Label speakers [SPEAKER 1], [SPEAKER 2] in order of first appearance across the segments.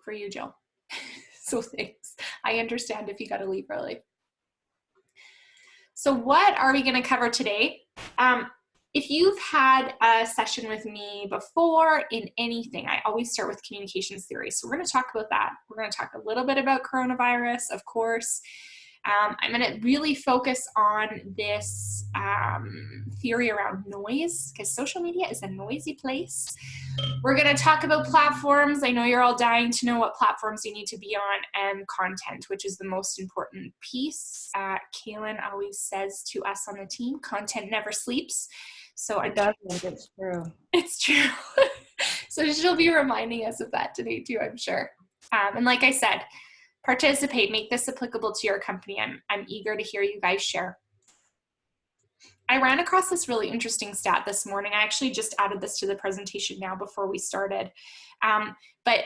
[SPEAKER 1] for you, Jill. So thanks. I understand if you got to leave early. So what are we going to cover today? If you've had a session with me before in anything, I always start with communications theory. So we're going to talk about that. We're going to talk a little bit about coronavirus, of course. I'm going to really focus on this theory around noise, because social media is a noisy place. We're going to talk about platforms. I know you're all dying to know what platforms you need to be on, and content, which is the most important piece. Kaylin always says to us on the team, content never sleeps. So
[SPEAKER 2] it doesn't, it's true.
[SPEAKER 1] It's true. So she'll be reminding us of that today too, I'm sure. And like I said, participate, make this applicable to your company. I'm eager to hear you guys share. I ran across this really interesting stat this morning. I actually just added this to the presentation now before we started. But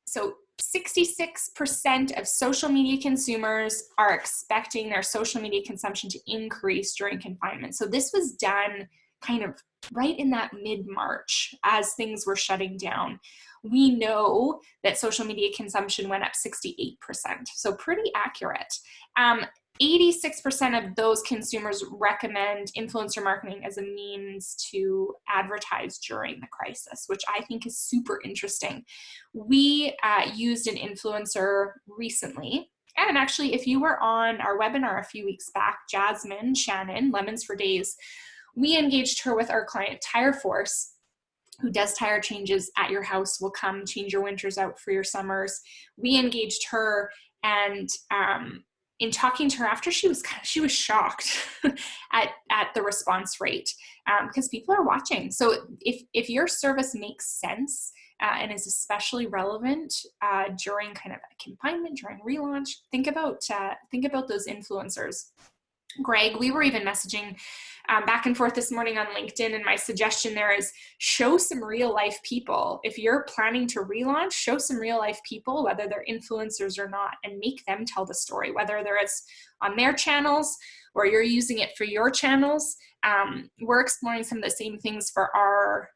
[SPEAKER 1] so 66% of social media consumers are expecting their social media consumption to increase during confinement. So this was done kind of right in that mid-March as things were shutting down. We know that social media consumption went up 68%, so pretty accurate. 86% of those consumers recommend influencer marketing as a means to advertise during the crisis, which I think is super interesting. We used an influencer recently, and actually if you were on our webinar a few weeks back, Jasmine Shannon, Lemons for Days, we engaged her with our client Tire Force, who does tire changes at your house, will come change your winters out for your summers. We engaged her, and in talking to her after, she was shocked at the response rate, because people are watching. So if your service makes sense and is especially relevant during kind of a confinement, during relaunch, think about those influencers. Greg, we were even messaging back and forth this morning on LinkedIn, and my suggestion there is show some real life people. If you're planning to relaunch, show some real life people, whether they're influencers or not, and make them tell the story, whether it's on their channels or you're using it for your channels. We're exploring some of the same things for our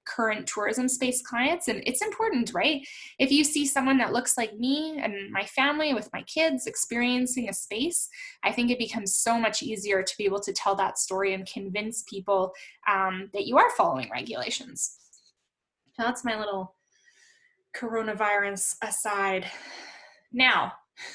[SPEAKER 1] current tourism space clients, and it's important, right? If you see someone that looks like me and my family with my kids experiencing a space, I think it becomes so much easier to be able to tell that story and convince people that you are following regulations. So that's my little coronavirus aside. Now,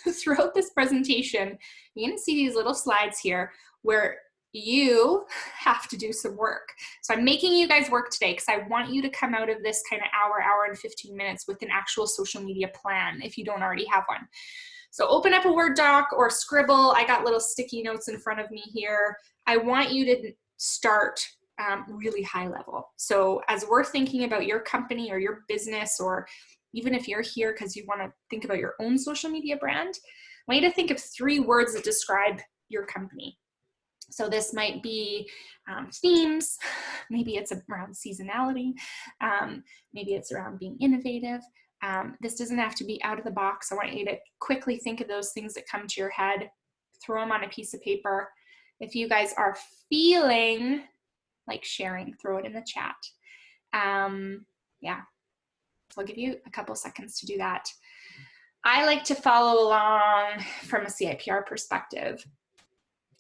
[SPEAKER 1] throughout this presentation, you're going to see these little slides here where you have to do some work. So I'm making you guys work today because I want you to come out of this kind of hour and 15 minutes with an actual social media plan if you don't already have one. So open up a Word doc or scribble. I got little sticky notes in front of me here. I want you to start really high level. So as we're thinking about your company or your business, or even if you're here because you want to think about your own social media brand, I want you to think of 3 words that describe your company. So this might be themes, maybe it's around seasonality, maybe it's around being innovative. This doesn't have to be out of the box. I want you to quickly think of those things that come to your head, throw them on a piece of paper. If you guys are feeling like sharing, throw it in the chat. Yeah, so I'll give you a couple seconds to do that. I like to follow along from a CIPR perspective.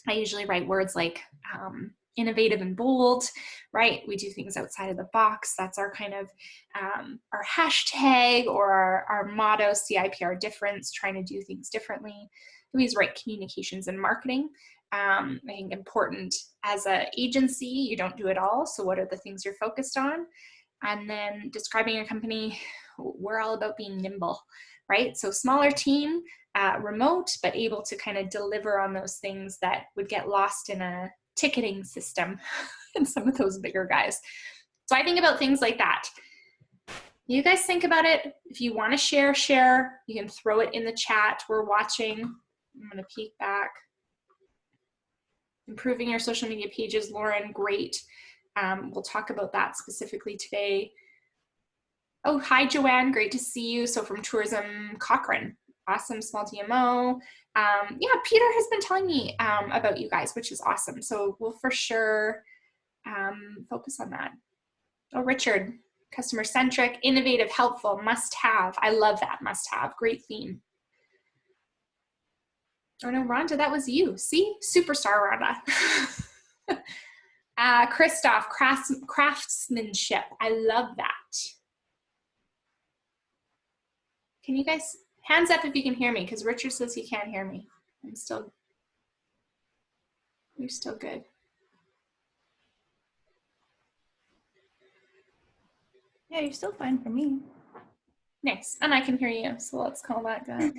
[SPEAKER 1] I usually write words like innovative and bold, right? We do things outside of the box. That's our kind of our hashtag or our motto, CIPR difference, trying to do things differently. We always write communications and marketing. I think important as an agency, you don't do it all. So what are the things you're focused on? And then describing your company, we're all about being nimble, right? So smaller team, remote, but able to kind of deliver on those things that would get lost in a ticketing system and some of those bigger guys. So I think about things like that. You guys think about it. If you want to share. You can throw it in the chat. We're watching. I'm going to peek back. Improving your social media pages, Lauren, great. We'll talk about that specifically today. Oh, hi, Joanne. Great to see you. So from Tourism Cochrane. Awesome, small DMO. Yeah, Peter has been telling me about you guys, which is awesome. So we'll for sure focus on that. Oh, Richard, Customer centric, innovative, helpful, must have. I love that, must have. Great theme. Oh no, Rhonda, that was you. See? Superstar, Rhonda. Christoph, craftsmanship. I love that. Can you guys, hands up if you can hear me, because Richard says he can't hear me. You're still good.
[SPEAKER 2] Yeah, you're still fine for me.
[SPEAKER 1] Nice. And I can hear you, so let's call that good.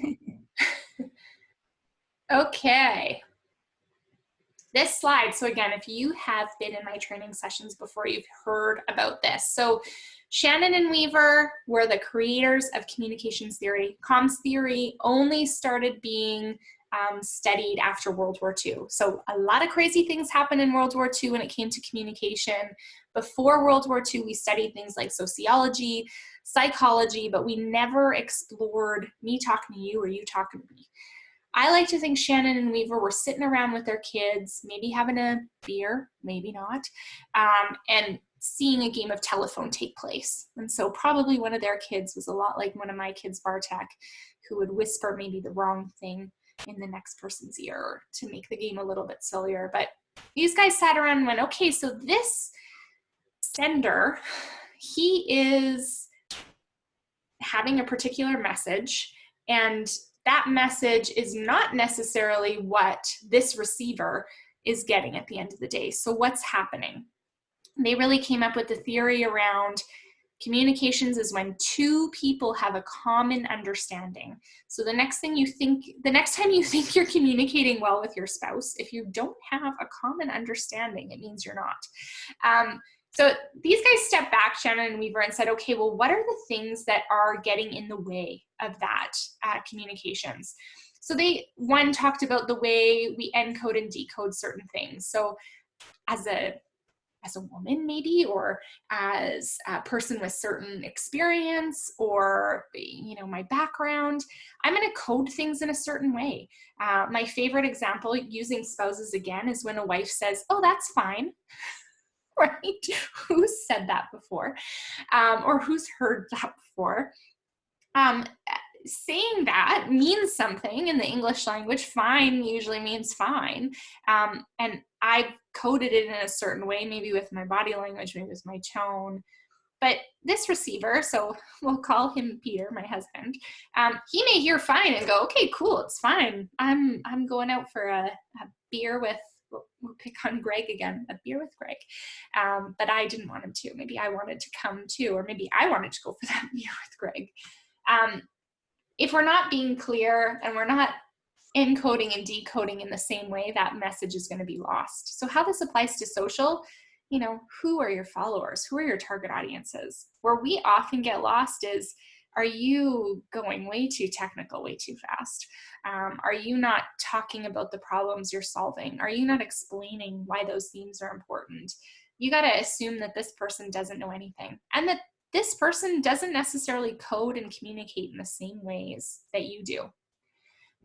[SPEAKER 1] Okay. This slide, so again, if you have been in my training sessions before, you've heard about this. So Shannon and Weaver were the creators of communications theory. Comms theory only started being studied after World War II. So a lot of crazy things happened in World War II when it came to communication. Before World War II, we studied things like sociology, psychology, but we never explored me talking to you or you talking to me. I like to think Shannon and Weaver were sitting around with their kids, maybe having a beer, maybe not, and seeing a game of telephone take place. And so probably one of their kids was a lot like one of my kids, Bartek, who would whisper maybe the wrong thing in the next person's ear to make the game a little bit sillier. But these guys sat around and went, okay, so this sender, he is having a particular message, and that message is not necessarily what this receiver is getting at the end of the day. So what's happening? They really came up with the theory around communications is when two people have a common understanding. So the next time you think you're communicating well with your spouse, if you don't have a common understanding, it means you're not. So these guys stepped back, Shannon and Weaver, and said, okay, well, what are the things that are getting in the way of that communications? So one talked about the way we encode and decode certain things. So as a woman maybe, or as a person with certain experience, or my background, I'm going to code things in a certain way. My favorite example, using spouses again, is when a wife says, oh, that's fine. Right? Who's said that before? Or who's heard that before? Saying that means something in the English language. Fine usually means fine. And I've coded it in a certain way, maybe with my body language, maybe with my tone. But this receiver, so we'll call him Peter, my husband, he may hear fine and go, okay, cool, it's fine. I'm going out for a beer with, we'll pick on Greg again, a beer with Greg. But I didn't want him to. Maybe I wanted to come too, or maybe I wanted to go for that beer with Greg. If we're not being clear and we're not encoding and decoding in the same way, that message is going to be lost. So how this applies to social, who are your followers? Who are your target audiences? Where we often get lost is, are you going way too technical, way too fast? Are you not talking about the problems you're solving? Are you not explaining why those themes are important? You got to assume that this person doesn't know anything, and that this person doesn't necessarily code and communicate in the same ways that you do.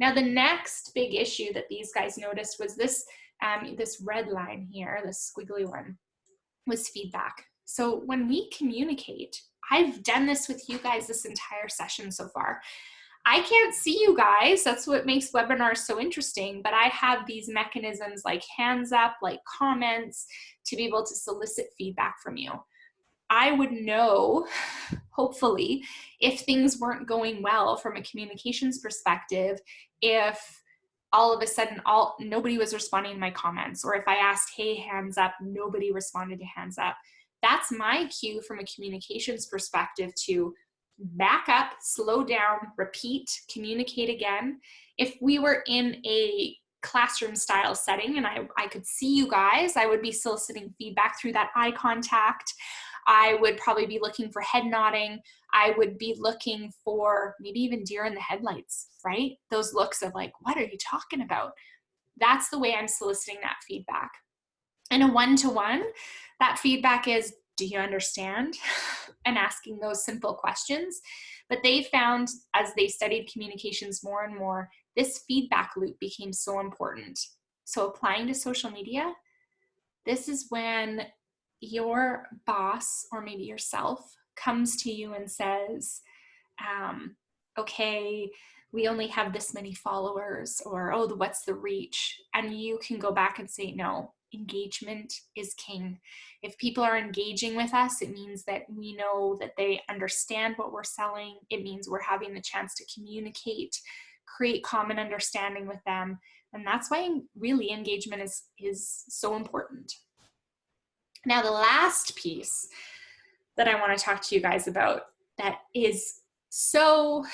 [SPEAKER 1] Now, the next big issue that these guys noticed was this red line here, this squiggly one, was feedback. So when we communicate, I've done this with you guys this entire session so far. I can't see you guys. That's what makes webinars so interesting. But I have these mechanisms like hands up, like comments, to be able to solicit feedback from you. I would know, hopefully, if things weren't going well from a communications perspective, if all of a sudden nobody was responding to my comments, or if I asked, hey, hands up, nobody responded to hands up. That's my cue from a communications perspective to back up, slow down, repeat, communicate again. If we were in a classroom style setting and I could see you guys, I would be soliciting feedback through that eye contact. I would probably be looking for head nodding. I would be looking for maybe even deer in the headlights, right? Those looks of like, what are you talking about? That's the way I'm soliciting that feedback. In a one-to-one, that feedback is, do you understand? And asking those simple questions. But they found, as they studied communications more and more, this feedback loop became so important. So applying to social media, this is when your boss, or maybe yourself, comes to you and says, okay, we only have this many followers, or, oh, what's the reach? And you can go back and say, no, engagement is king. If people are engaging with us, it means that we know that they understand what we're selling. It means we're having the chance to communicate, create common understanding with them. And that's why really engagement is so important. Now, the last piece that I want to talk to you guys about that is so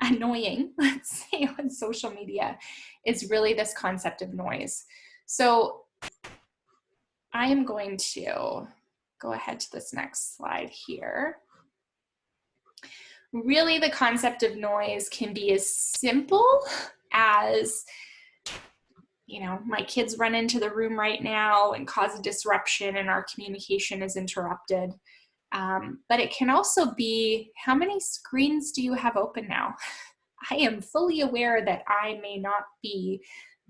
[SPEAKER 1] annoying, let's say, on social media, is really this concept of noise. So I am going to go ahead to this next slide here. Really, the concept of noise can be as simple as, you know, my kids run into the room right now and cause a disruption and our communication is interrupted. But it can also be, how many screens do you have open now? I am fully aware that I may not be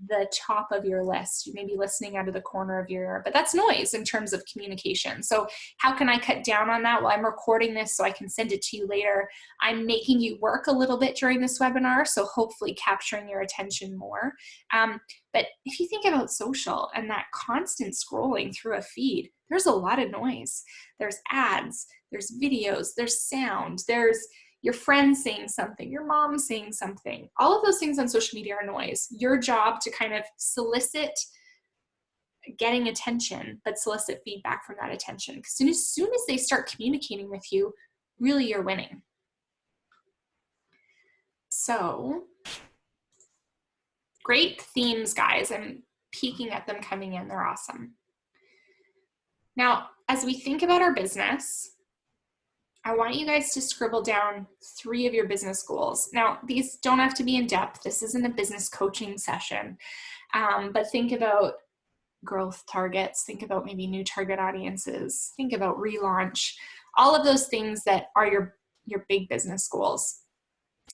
[SPEAKER 1] the top of your list. You may be listening out of the corner of your ear, but that's noise in terms of communication. So how can I cut down on that? Well, I'm recording this so I can send it to you later. I'm making you work a little bit during this webinar, so hopefully capturing your attention more. But if you think about social and that constant scrolling through a feed, there's a lot of noise. There's ads, there's videos, there's sound, there's your friend saying something, your mom saying something. All of those things on social media are noise. Your job to kind of solicit getting attention, but solicit feedback from that attention. Because as soon as they start communicating with you, really you're winning. So, great themes, guys. I'm peeking at them coming in. They're awesome. Now, as we think about our business, I want you guys to scribble down 3 of your business goals. Now, these don't have to be in depth. This isn't a business coaching session, but think about growth targets. Think about maybe new target audiences. Think about relaunch. All of those things that are your big business goals.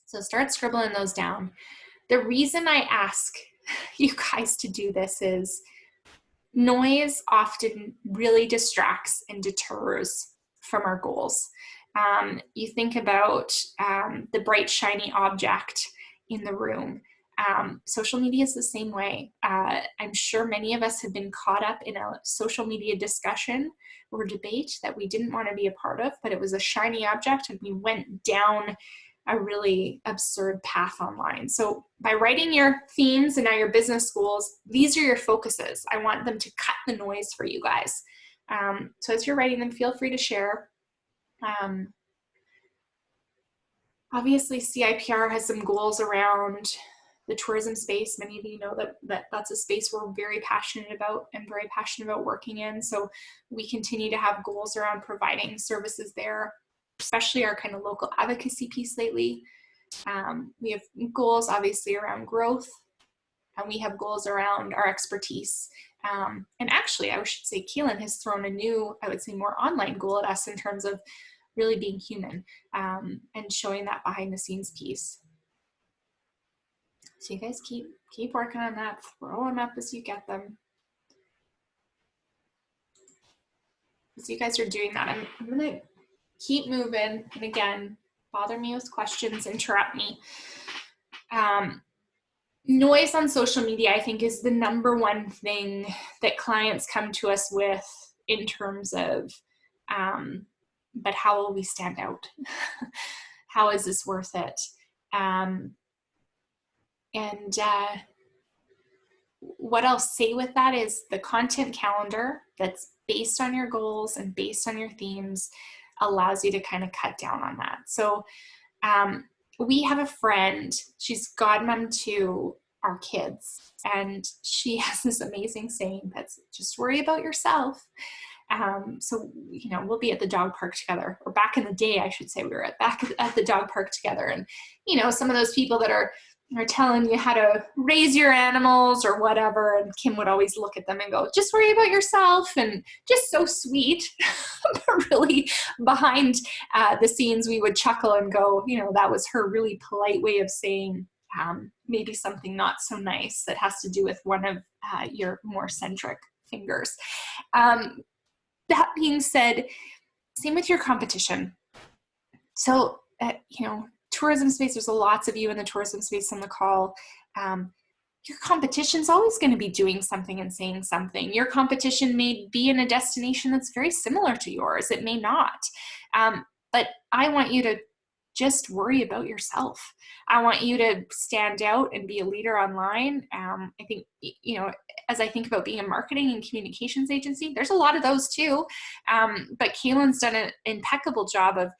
[SPEAKER 1] So start scribbling those down. The reason I ask you guys to do this is noise often really distracts and deters from our goals. You think about the bright, shiny object in the room. Social media is the same way. I'm sure many of us have been caught up in a social media discussion or debate that we didn't want to be a part of, but it was a shiny object and we went down a really absurd path online. So by writing your themes and now your business goals, these are your focuses. I want them to cut the noise for you guys. So as you're writing them, feel free to share. Obviously, CIPR has some goals around the tourism space. Many of you know that that's a space we're very passionate about and very passionate about working in. So we continue to have goals around providing services there, especially our kind of local advocacy piece lately. We have goals obviously around growth, and we have goals around our expertise. And actually, I should say Keelan has thrown a new, I would say more online goal at us in terms of really being human and showing that behind the scenes piece. So you guys keep working on that, throw them up as you get them. As you guys are doing that, I'm gonna keep moving, and again, bother me with questions, interrupt me. Noise on social media, I think, is the number one thing that clients come to us with in terms of, but how will we stand out? How is this worth it? What I'll say with that is the content calendar that's based on your goals and based on your themes allows you to kind of cut down on that. So we have a friend, she's godmom to our kids, and she has this amazing saying that's just worry about yourself. So, you know, we'll be at the dog park together, or back in the day, I should say, we were back at the dog park together. And, you know, some of those people that are telling you how to raise your animals or whatever. And Kim would always look at them and go, just worry about yourself, and just so sweet. But really behind the scenes, we would chuckle and go, you know, that was her really polite way of saying maybe something not so nice that has to do with one of your more centric fingers. That being said, same with your competition. So, tourism space, there's lots of you in the tourism space on the call. Your competition's always going to be doing something and saying something. Your competition may be in a destination that's very similar to yours. It may not. But I want you to just worry about yourself. I want you to stand out and be a leader online. I think, as I think about being a marketing and communications agency, there's a lot of those too. But Kaylin's done an impeccable job of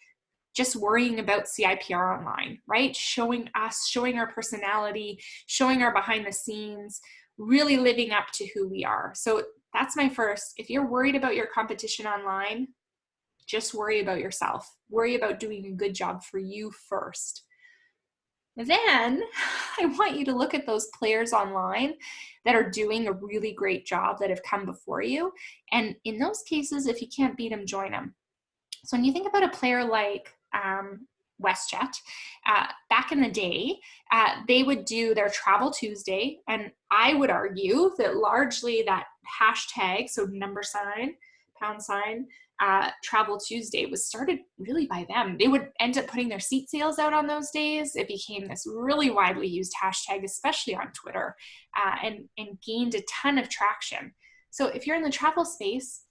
[SPEAKER 1] just worrying about CIPR online, right? Showing our personality, showing our behind the scenes, really living up to who we are. So that's my first. If you're worried about your competition online, just worry about yourself. Worry about doing a good job for you first. Then I want you to look at those players online that are doing a really great job that have come before you. And in those cases, if you can't beat them, join them. So when you think about a player like WestJet, back in the day, they would do their Travel Tuesday, and I would argue that largely that hashtag, so $, Travel Tuesday, was started really by them. They would end up putting their seat sales out on those days. It became this really widely used hashtag, especially on Twitter, and gained a ton of traction. So if you're in the travel space,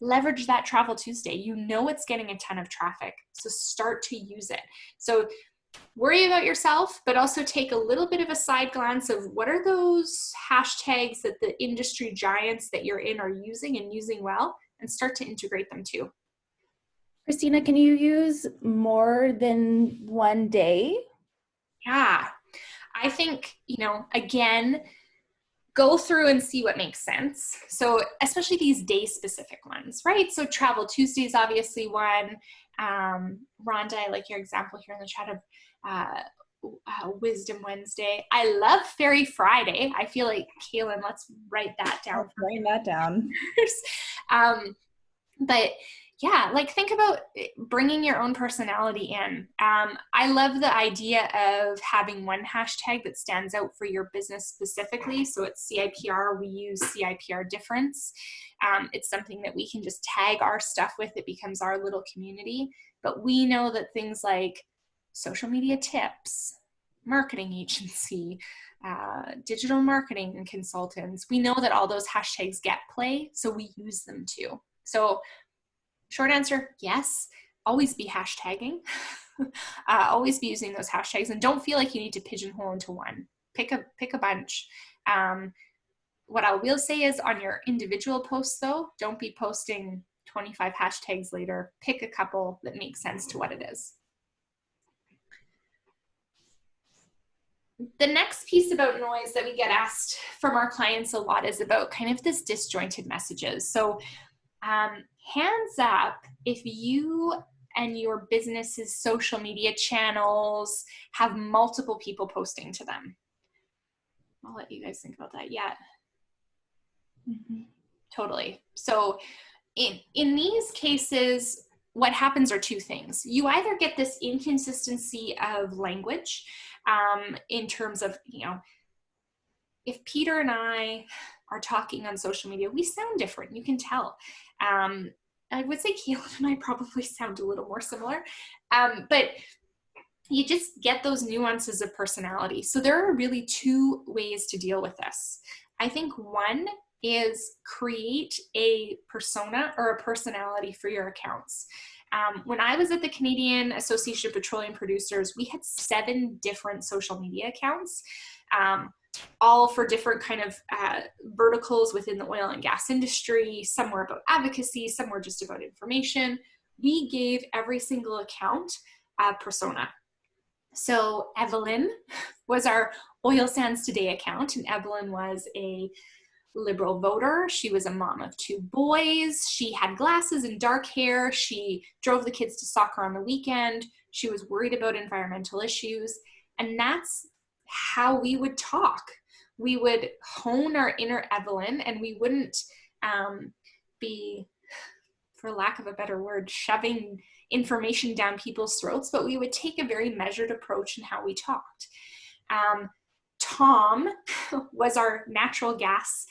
[SPEAKER 1] leverage that Travel Tuesday. You know it's getting a ton of traffic, so start to use it. So worry about yourself, but also take a little bit of a side glance of what are those hashtags that the industry giants that you're in are using and using well, and start to integrate them too.
[SPEAKER 2] Christina, can you use more than one day?
[SPEAKER 1] Yeah, I think, again, go through and see what makes sense. So especially these day specific ones, right? So Travel Tuesday is obviously one. Rhonda, I like your example here in the chat of Wisdom Wednesday. I love Fairy Friday. I feel like, Kaylin, let's write that down.
[SPEAKER 2] Let's write that down.
[SPEAKER 1] But yeah, think about bringing your own personality in. I love the idea of having one hashtag that stands out for your business specifically. So it's CIPR, we use CIPR difference. It's something that we can just tag our stuff with. It becomes our little community. But we know that things like social media tips, marketing agency, digital marketing consultants, we know that all those hashtags get play, so we use them too. So short answer, yes, always be hashtagging. Always be using those hashtags, and don't feel like you need to pigeonhole into one. Pick a bunch. What I will say is on your individual posts though, don't be posting 25 hashtags later. Pick a couple that make sense to what it is. The next piece about noise that we get asked from our clients a lot is about kind of this disjointed messages. So hands up if you and your business's social media channels have multiple people posting to them. I'll let you guys think about that. Yeah. Mm-hmm. Totally. So in these cases, what happens are two things. You either get this inconsistency of language in terms of, if Peter and I are talking on social media, we sound different. You can tell. I would say Kaylin and I probably sound a little more similar, but you just get those nuances of personality. So there are really two ways to deal with this. I think one is create a persona or a personality for your accounts. When I was at the Canadian Association of Petroleum Producers, we had 7 different social media accounts, all for different kind of verticals within the oil and gas industry. Some were about advocacy, some were just about information. We gave every single account a persona. So Evelyn was our Oil Sands Today account, and Evelyn was a Liberal voter. She was a mom of 2 boys. She had glasses and dark hair. She drove the kids to soccer on the weekend. She was worried about environmental issues. And that's how we would talk. We would hone our inner Evelyn, and we wouldn't be, for lack of a better word, shoving information down people's throats, but we would take a very measured approach in how we talked. Tom was our natural gas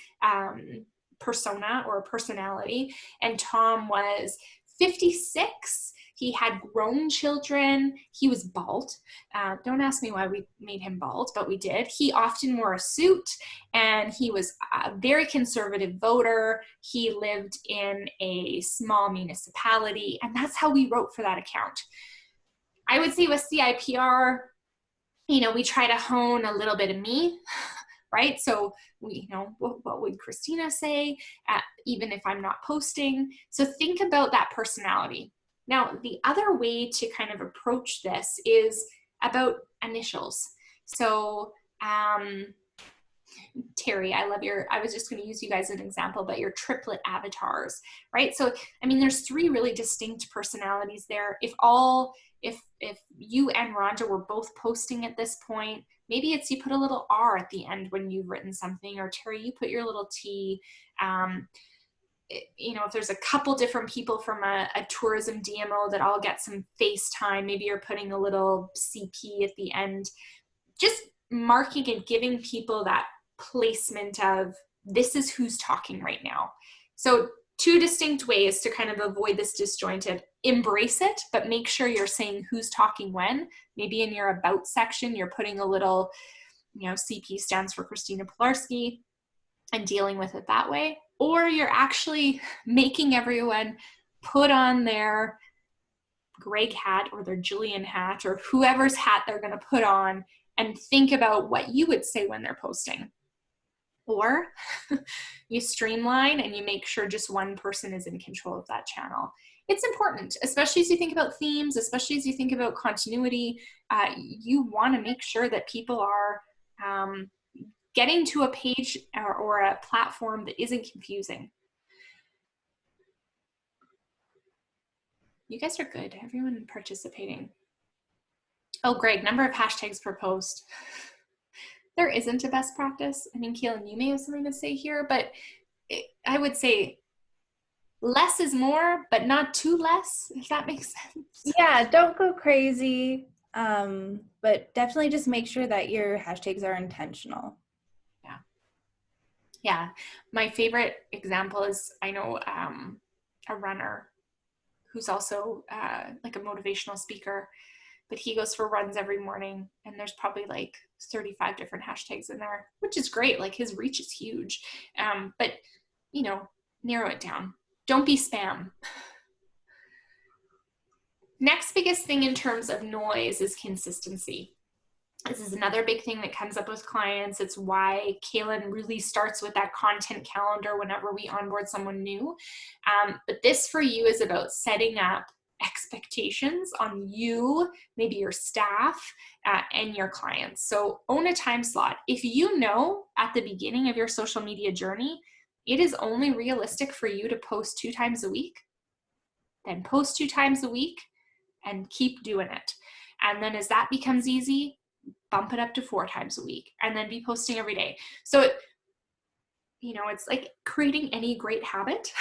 [SPEAKER 1] persona or personality, and Tom was 56. He had grown children. He was bald. Don't ask me why we made him bald, but we did. He often wore a suit, and he was a very conservative voter. He lived in a small municipality, and that's how we wrote for that account. I would say with CIPR, we try to hone a little bit of me, right? So what would Christina say, even if I'm not posting? So think about that personality. Now, the other way to kind of approach this is about initials. So Terry, I was just going to use you guys as an example, but your triplet avatars, right? So, there's three really distinct personalities there. If you and Rhonda were both posting at this point, maybe it's you put a little R at the end when you've written something, or Terry, you put your little T. If there's a couple different people from a tourism DMO that all get some FaceTime, maybe you're putting a little CP at the end. Just marking and giving people that placement of this is who's talking right now. So two distinct ways to kind of avoid this disjointed. Embrace it, but make sure you're saying who's talking when. Maybe in your about section, you're putting a little, CP stands for Christina Pilarski, and dealing with it that way. Or you're actually making everyone put on their Greg hat or their Jillian hat or whoever's hat they're going to put on, and think about what you would say when they're posting. Or you streamline and you make sure just one person is in control of that channel. It's important, especially as you think about themes, especially as you think about continuity. You want to make sure that people are getting to a page or a platform that isn't confusing. You guys are good. Everyone participating. Oh, Greg, number of hashtags per post. There isn't a best practice. Kaylin, you may have something to say here, but I would say less is more, but not too less, if that makes sense.
[SPEAKER 2] Yeah, don't go crazy, but definitely just make sure that your hashtags are intentional.
[SPEAKER 1] Yeah. My favorite example is, I know a runner who's also like a motivational speaker, but he goes for runs every morning, and there's probably like 35 different hashtags in there, which is great. Like his reach is huge. But narrow it down. Don't be spam. Next biggest thing in terms of noise is consistency. This is another big thing that comes up with clients. It's why Kaylin really starts with that content calendar whenever we onboard someone new. But this for you is about setting up expectations on you, maybe your staff, and your clients. So own a time slot. If you know at the beginning of your social media journey, it is only realistic for you to post 2 times a week, then post 2 times a week and keep doing it. And then as that becomes easy, bump it up to 4 times a week, and then be posting every day. So, it's like creating any great habit,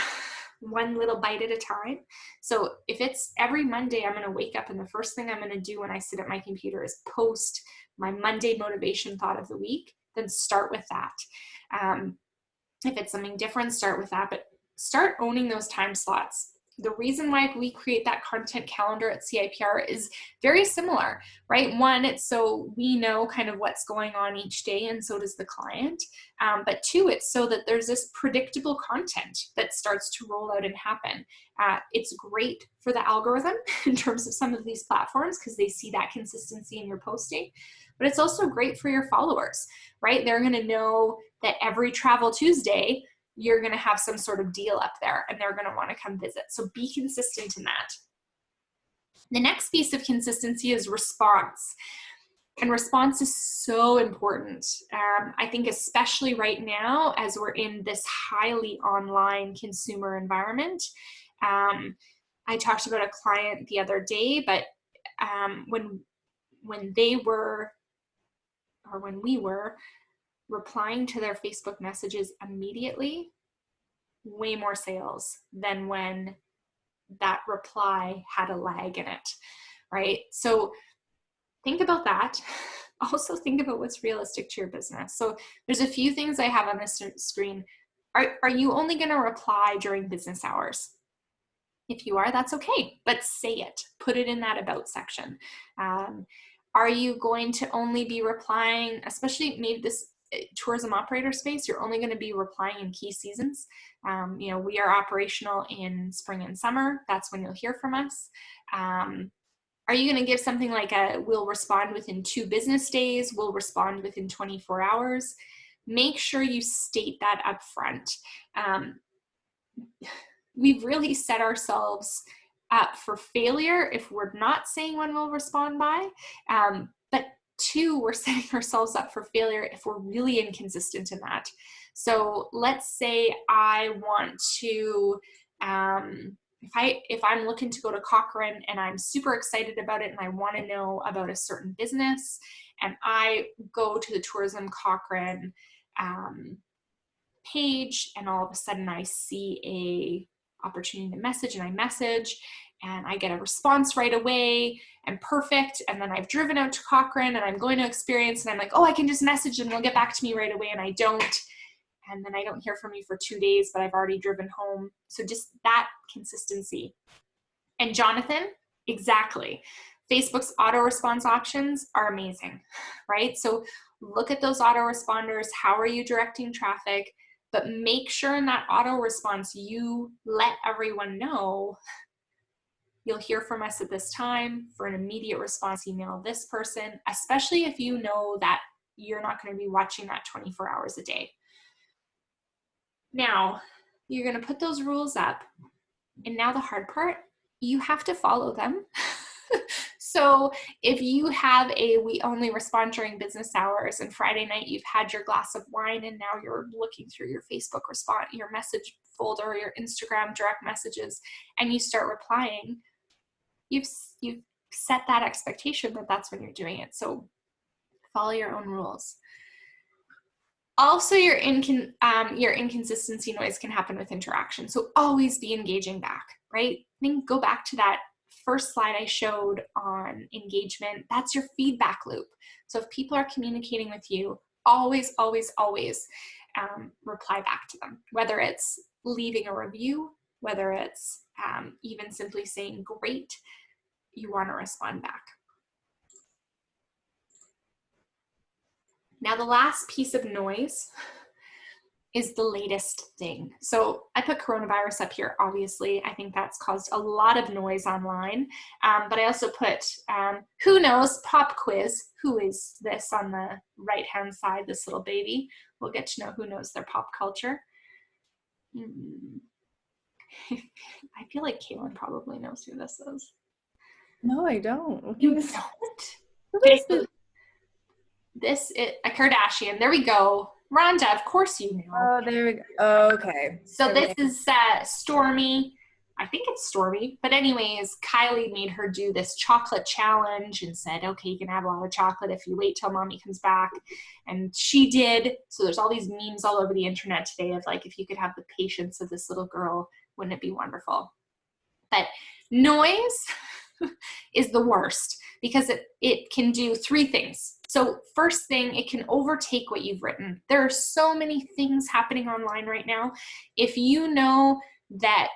[SPEAKER 1] one little bite at a time. So if it's every Monday, I'm going to wake up and the first thing I'm going to do when I sit at my computer is post my Monday motivation thought of the week, then start with that. If it's something different, start with that, but start owning those time slots. The reason why we create that content calendar at CIPR is very similar, right? One, it's so we know kind of what's going on each day, and so does the client. But 2, it's so that there's this predictable content that starts to roll out and happen. It's great for the algorithm in terms of some of these platforms because they see that consistency in your posting, but it's also great for your followers, right? They're going to know that every Travel Tuesday, you're going to have some sort of deal up there and they're going to want to come visit. So be consistent in that. The next piece of consistency is response. And response is so important. I think especially right now as we're in this highly online consumer environment. I talked about a client the other day, but when we were replying to their Facebook messages immediately, way more sales than when that reply had a lag in it, right? So think about that. Also think about what's realistic to your business. So there's a few things I have on this screen. Are you only going to reply during business hours? If you are, that's okay, but say it. Put it in that about section. Are you going to only be replying, especially maybe this tourism operator space, you're only going to be replying in key seasons. You know, we are operational in spring and summer. That's when you'll hear from us. Are you going to give something like we'll respond within 2 business days, we'll respond within 24 hours? Make sure you state that up front. We've really set ourselves up for failure if we're not saying when we'll respond by. But 2, we're setting ourselves up for failure if we're really inconsistent in that. So let's say I want to, if I'm looking to go to Cochrane and I'm super excited about it and I want to know about a certain business, and I go to the Tourism Cochrane page, and all of a sudden I see a opportunity to message, and I message and I get a response right away and perfect, and then I've driven out to Cochrane and I'm going to experience, and I'm like, oh, I can just message and they'll get back to me right away, and I don't, and then I don't hear from you for 2 days, but I've already driven home. So just that consistency. And Jonathan, exactly. Facebook's auto response options are amazing, right? So look at those autoresponders. How are you directing traffic? But make sure in that auto response, you let everyone know you'll hear from us at this time. For an immediate response, email this person, especially if you know that you're not going to be watching that 24 hours a day. Now, you're going to put those rules up. And now the hard part, you have to follow them. So if you have we only respond during business hours, and Friday night you've had your glass of wine and now you're looking through your Facebook response, your message folder, your Instagram direct messages, and you start replying, you've set that expectation that that's when you're doing it. So follow your own rules. Also, your inconsistency noise can happen with interaction. So always be engaging back, right? I think go back to that first slide I showed on engagement. That's your feedback loop. So if people are communicating with you, always, always, always reply back to them, whether it's leaving a review, whether it's even simply saying great, you want to respond back. Now, the last piece of noise is the latest thing. So I put coronavirus up here, obviously. I think that's caused a lot of noise online. But I also put, who knows, pop quiz. Who is this on the right-hand side, this little baby? We'll get to know who knows their pop culture. I feel like Caitlin probably knows who this is.
[SPEAKER 2] No, I don't.
[SPEAKER 1] You don't? Okay, so this is a Kardashian. There we go. Rhonda, of course you know.
[SPEAKER 2] Oh, there we go. Okay.
[SPEAKER 1] So this is Stormy. I think it's Stormy. But anyways, Kylie made her do this chocolate challenge and said, okay, you can have a lot of chocolate if you wait till mommy comes back. And she did. So there's all these memes all over the internet today of like, if you could have the patience of this little girl, wouldn't it be wonderful? But noise is the worst because it can do 3 things. So first thing, it can overtake what you've written. There are so many things happening online right now. If you know that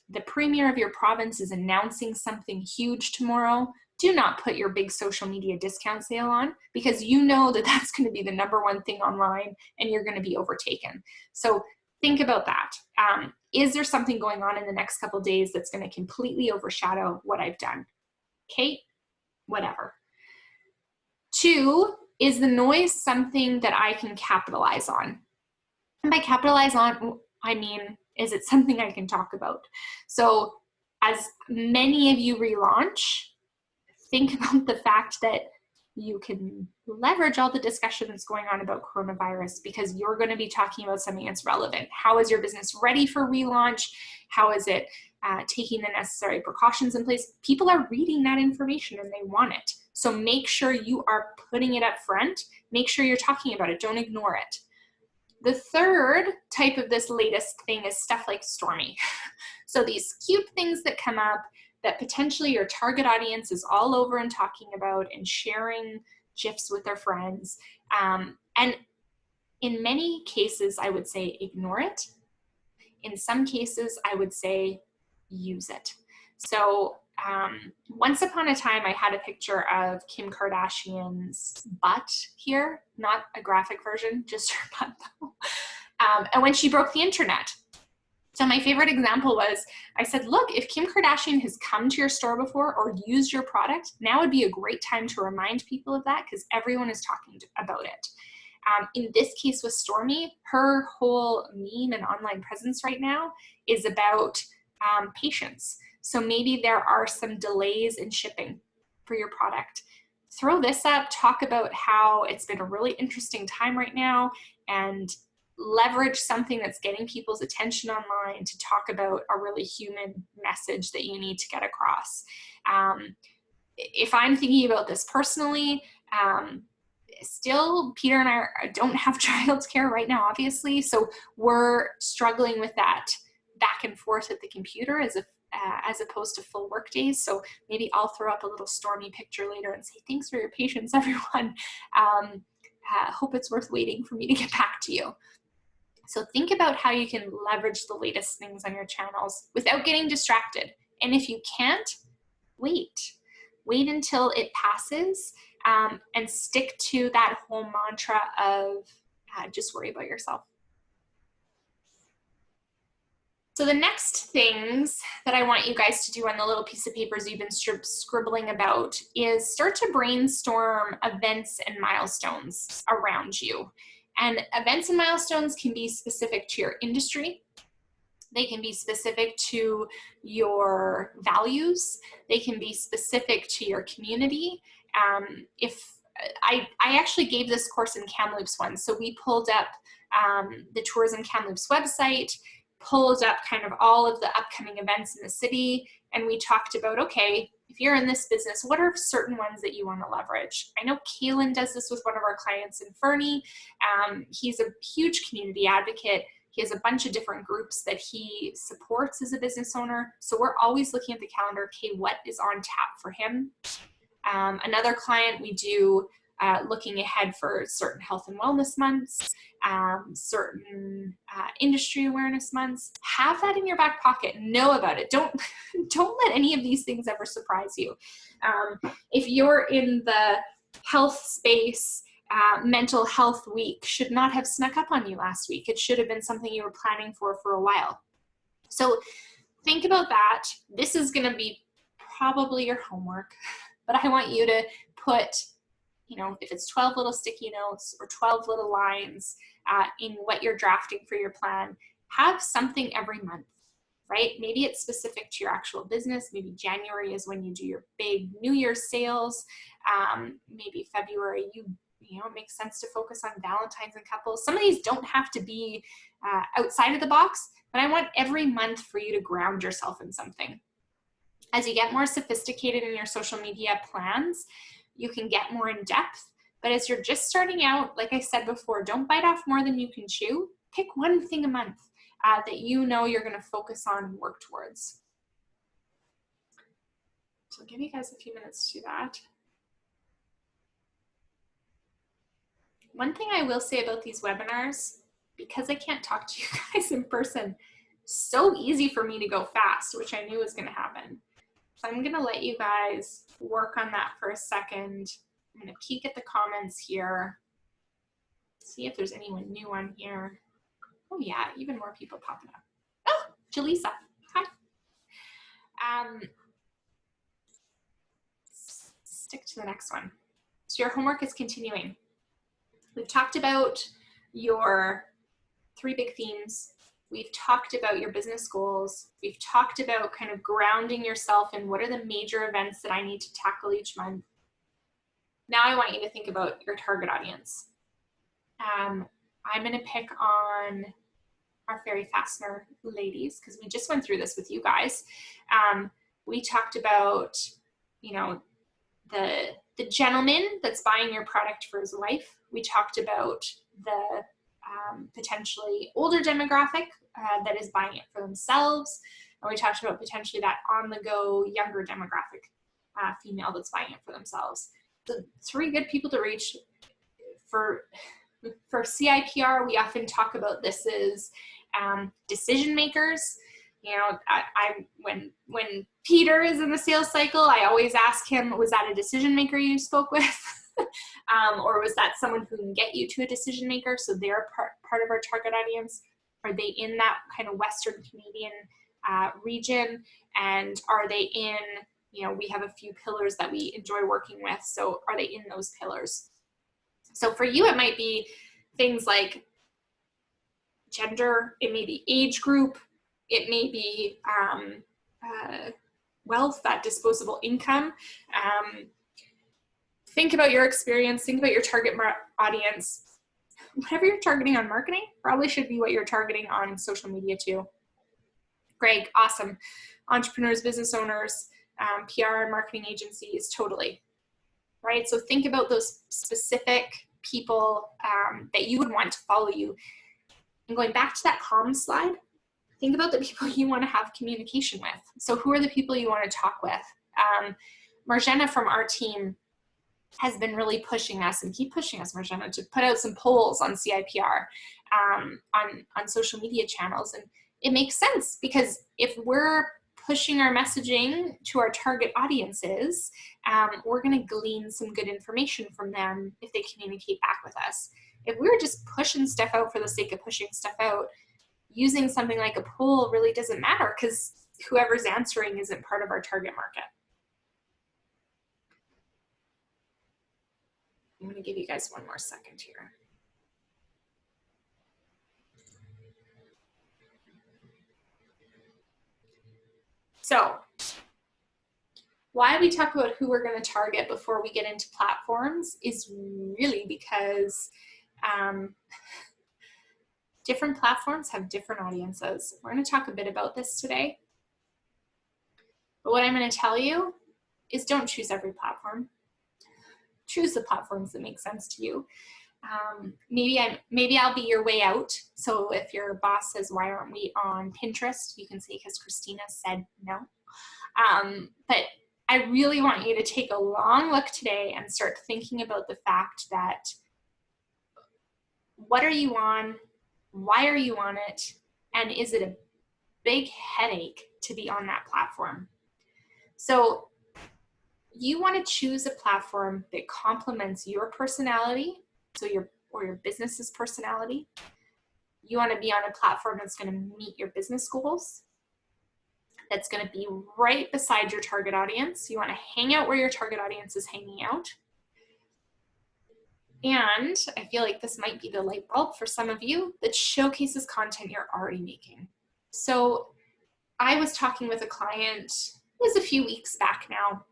[SPEAKER 1] the premier of your province is announcing something huge tomorrow, do not put your big social media discount sale on, because you know that that's going to be the #1 thing online and you're going to be overtaken. So think about that. Is there something going on in the next couple of days that's going to completely overshadow what I've done? Okay, whatever. 2, is the noise something that I can capitalize on? And by capitalize on, I mean, is it something I can talk about? So as many of you relaunch, think about the fact that you can leverage all the discussion that's going on about coronavirus, because you're going to be talking about something that's relevant. How is your business ready for relaunch? How is it taking the necessary precautions in place? People are reading that information and they want it. So make sure you are putting it up front. Make sure you're talking about it. Don't ignore it. The third type of this latest thing is stuff like Stormy. So these cute things that come up that potentially your target audience is all over and talking about and sharing GIFs with their friends. And in many cases, I would say ignore it. In some cases, I would say use it. So once upon a time, I had a picture of Kim Kardashian's butt here, not a graphic version, just her butt though. And when she broke the internet. So my favorite example was, I said, look, if Kim Kardashian has come to your store before or used your product, now would be a great time to remind people of that because everyone is talking about it. In this case with Stormy, her whole meme and online presence right now is about patience. So maybe there are some delays in shipping for your product. Throw this up, talk about how it's been a really interesting time right now, and leverage something that's getting people's attention online to talk about a really human message that you need to get across. If I'm thinking about this personally, still, Peter and I don't have childcare right now, obviously, so we're struggling with that back and forth at the computer as opposed to full work days. So maybe I'll throw up a little Stormy picture later and say, thanks for your patience, everyone. Hope it's worth waiting for me to get back to you. So think about how you can leverage the latest things on your channels without getting distracted. And if you can't, wait. Wait until it passes, and stick to that whole mantra of just worry about yourself. So the next things that I want you guys to do on the little piece of papers you've been scribbling about is start to brainstorm events and milestones around you. And events and milestones can be specific to your industry. They can be specific to your values. They can be specific to your community. If I actually gave this course in Kamloops once, so we pulled up the Tourism Kamloops website, pulled up kind of all of the upcoming events in the city, and we talked about, okay, if you're in this business, what are certain ones that you want to leverage? I know Kaylin does this with one of our clients in Fernie. He's a huge community advocate. He has a bunch of different groups that he supports as a business owner. So we're always looking at the calendar, okay, what is on tap for him? Another client, we do looking ahead for certain health and wellness months, certain industry awareness months. Have that in your back pocket. Know about it. Don't let any of these things ever surprise you. If you're in the health space, mental health week should not have snuck up on you last week. It should have been something you were planning for a while. So think about that. This is going to be probably your homework, but I want you to put, if it's 12 little sticky notes or 12 little lines in what you're drafting for your plan, have something every month, right? Maybe it's specific to your actual business. Maybe January is when you do your big New Year's sales. Maybe February, it makes sense to focus on Valentine's and couples. Some of these don't have to be outside of the box, but I want every month for you to ground yourself in something. As you get more sophisticated in your social media plans, you can get more in depth. But as you're just starting out, like I said before, don't bite off more than you can chew. Pick one thing a month that you know you're going to focus on and work towards. So I'll give you guys a few minutes to do that. One thing I will say about these webinars, because I can't talk to you guys in person, so easy for me to go fast, which I knew was going to happen. So I'm going to let you guys work on that for a second. I'm going to peek at the comments here, see if there's anyone new on here. Oh yeah, even more people popping up. Oh, Jaleesa, hi. Stick to the next one. So your homework is continuing. We've talked about your 3 big themes. We've talked about your business goals. We've talked about kind of grounding yourself in what are the major events that I need to tackle each month. Now I want you to think about your target audience. I'm going to pick on our fairy fastener ladies because we just went through this with you guys. We talked about, the gentleman that's buying your product for his wife. We talked about the potentially older demographic that is buying it for themselves. And we talked about potentially that on-the-go younger demographic female that's buying it for themselves. So 3 good people to reach. For CIPR, we often talk about this as Decision makers, when Peter is in the sales cycle, I always ask him, was that a decision maker you spoke with? Or was that someone who can get you to a decision maker? So they're part of our target audience. Are they in that kind of Western Canadian region? And are they in, we have a few pillars that we enjoy working with. So are they in those pillars? So for you, it might be things like gender, it may be age group, it may be wealth, that disposable income. Think about your experience, think about your target audience. Whatever you're targeting on marketing probably should be what you're targeting on social media too. Greg, awesome. Entrepreneurs, business owners, PR and marketing agencies, totally. Right? So think about those specific people that you would want to follow you. And going back to that comms slide, think about the people you want to have communication with. So who are the people you want to talk with? Marjana from our team has been really pushing us, and keep pushing us, Marjana, to put out some polls on CIPR, on social media channels. And it makes sense, because if we're pushing our messaging to our target audiences, we're going to glean some good information from them if they communicate back with us. If we're just pushing stuff out for the sake of pushing stuff out, using something like a poll really doesn't matter, because whoever's answering isn't part of our target market. I'm going to give you guys one more second here. So why we talk about who we're going to target before we get into platforms is really because different platforms have different audiences. We're going to talk a bit about this today. But what I'm going to tell you is don't choose every platform. Choose the platforms that make sense to you. Maybe I'll be your way out. So if your boss says, why aren't we on Pinterest? You can say, because Christina said no. But I really want you to take a long look today and start thinking about the fact that what are you on? Why are you on it? And is it a big headache to be on that platform? So you want to choose a platform that complements your personality, so your business's personality. You want to be on a platform that's going to meet your business goals, that's going to be right beside your target audience. You want to hang out where your target audience is hanging out. And I feel like this might be the light bulb for some of you, that showcases content you're already making. So I was talking with a client, it was a few weeks back now,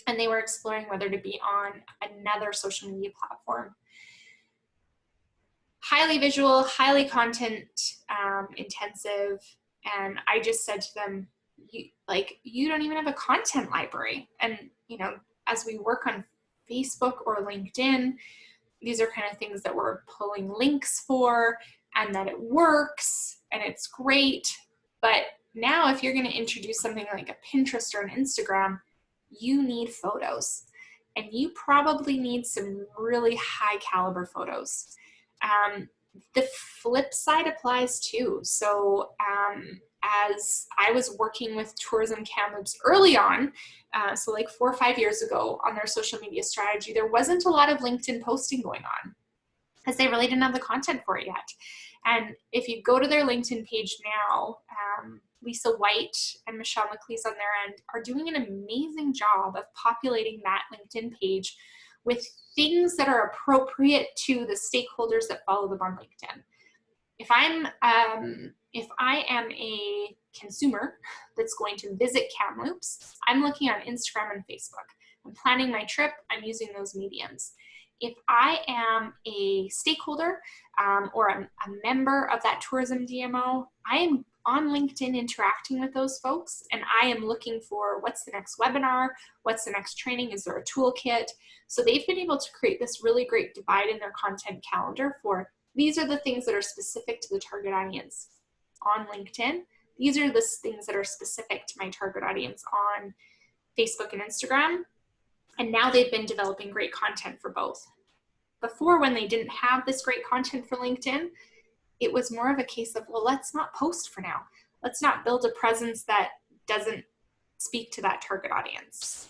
[SPEAKER 1] and they were exploring whether to be on another social media platform. Highly visual, highly content intensive. And I just said to them, you don't even have a content library. And, as we work on Facebook or LinkedIn, these are kind of things that we're pulling links for, and that it works and it's great. But now if you're going to introduce something like a Pinterest or an Instagram, you need photos, and you probably need some really high caliber photos. The flip side applies too. So as I was working with Tourism Kamloops early on, so like 4 or 5 years ago, on their social media strategy, there wasn't a lot of LinkedIn posting going on, because they really didn't have the content for it yet. And if you go to their LinkedIn page now, Lisa White and Michelle McLeese on their end are doing an amazing job of populating that LinkedIn page with things that are appropriate to the stakeholders that follow them on LinkedIn. If I am a consumer that's going to visit Kamloops, I'm looking on Instagram and Facebook. I'm planning my trip, I'm using those mediums. If I am a stakeholder or a member of that tourism DMO, I am on LinkedIn interacting with those folks, and I am looking for what's the next webinar, what's the next training, is there a toolkit? So they've been able to create this really great divide in their content calendar for, these are the things that are specific to the target audience on LinkedIn. These are the things that are specific to my target audience on Facebook and Instagram. And now they've been developing great content for both. Before, when they didn't have this great content for LinkedIn, it was more of a case of, well, let's not post for now. Let's not build a presence that doesn't speak to that target audience.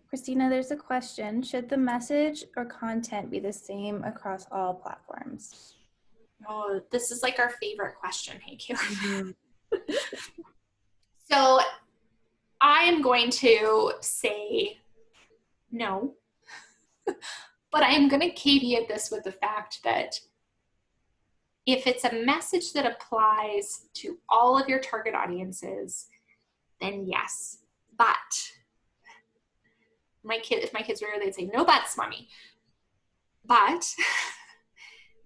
[SPEAKER 2] Christina, there's a question. Should the message or content be the same across all platforms?
[SPEAKER 1] Oh, this is like our favorite question. Hey, Kayla.
[SPEAKER 2] Mm-hmm.
[SPEAKER 1] So I am going to say no, but I am going to caveat this with the fact that if it's a message that applies to all of your target audiences, then yes. But if my kids were here, they'd say, no buts, mommy. But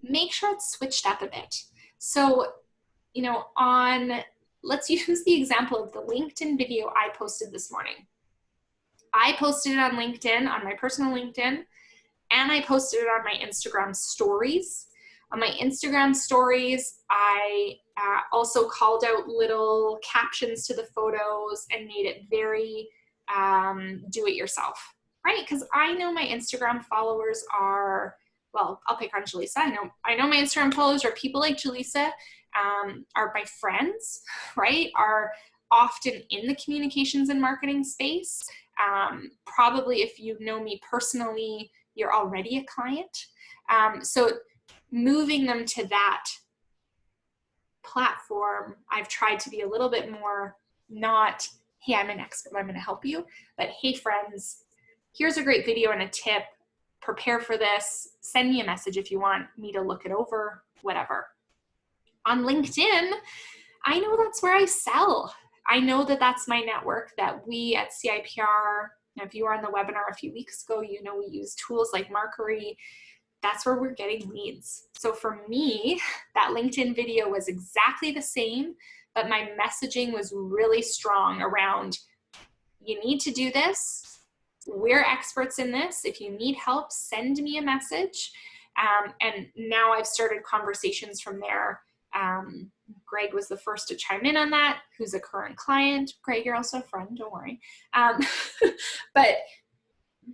[SPEAKER 1] make sure it's switched up a bit. So, let's use the example of the LinkedIn video I posted this morning. I posted it on LinkedIn, on my personal LinkedIn, and I posted it on my Instagram stories. On my Instagram stories, I also called out little captions to the photos and made it very do-it-yourself, right? Because I know my Instagram followers are, well, I'll pick on Jaleesa. I know my Instagram followers are people like Jaleesa, are my friends, right? Are often in the communications and marketing space. Probably if you know me personally, you're already a client. So moving them to that platform, I've tried to be a little bit more not, hey, I'm an expert, I'm going to help you, but hey, friends, here's a great video and a tip. Prepare for this. Send me a message if you want me to look it over, whatever. On LinkedIn, I know that's where I sell. I know that that's my network that we at CIPR, if you were on the webinar a few weeks ago, we use tools like Markery. That's where we're getting leads. So for me, that LinkedIn video was exactly the same, but my messaging was really strong around, you need to do this. We're experts in this. If you need help, send me a message. And now I've started conversations from there. Greg was the first to chime in on that, who's a current client. Greg, you're also a friend, don't worry. But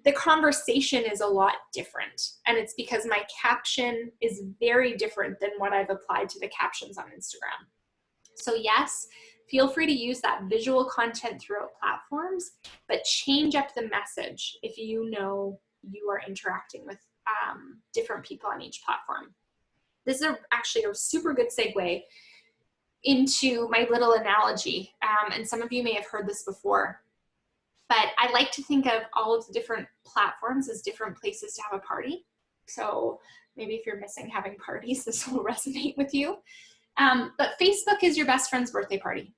[SPEAKER 1] the conversation is a lot different. And it's because my caption is very different than what I've applied to the captions on Instagram. So yes, feel free to use that visual content throughout platforms, but change up the message if you know you are interacting with different people on each platform. This is actually a super good segue into my little analogy. And some of you may have heard this before, but I like to think of all of the different platforms as different places to have a party. So maybe if you're missing having parties, this will resonate with you. But Facebook is your best friend's birthday party,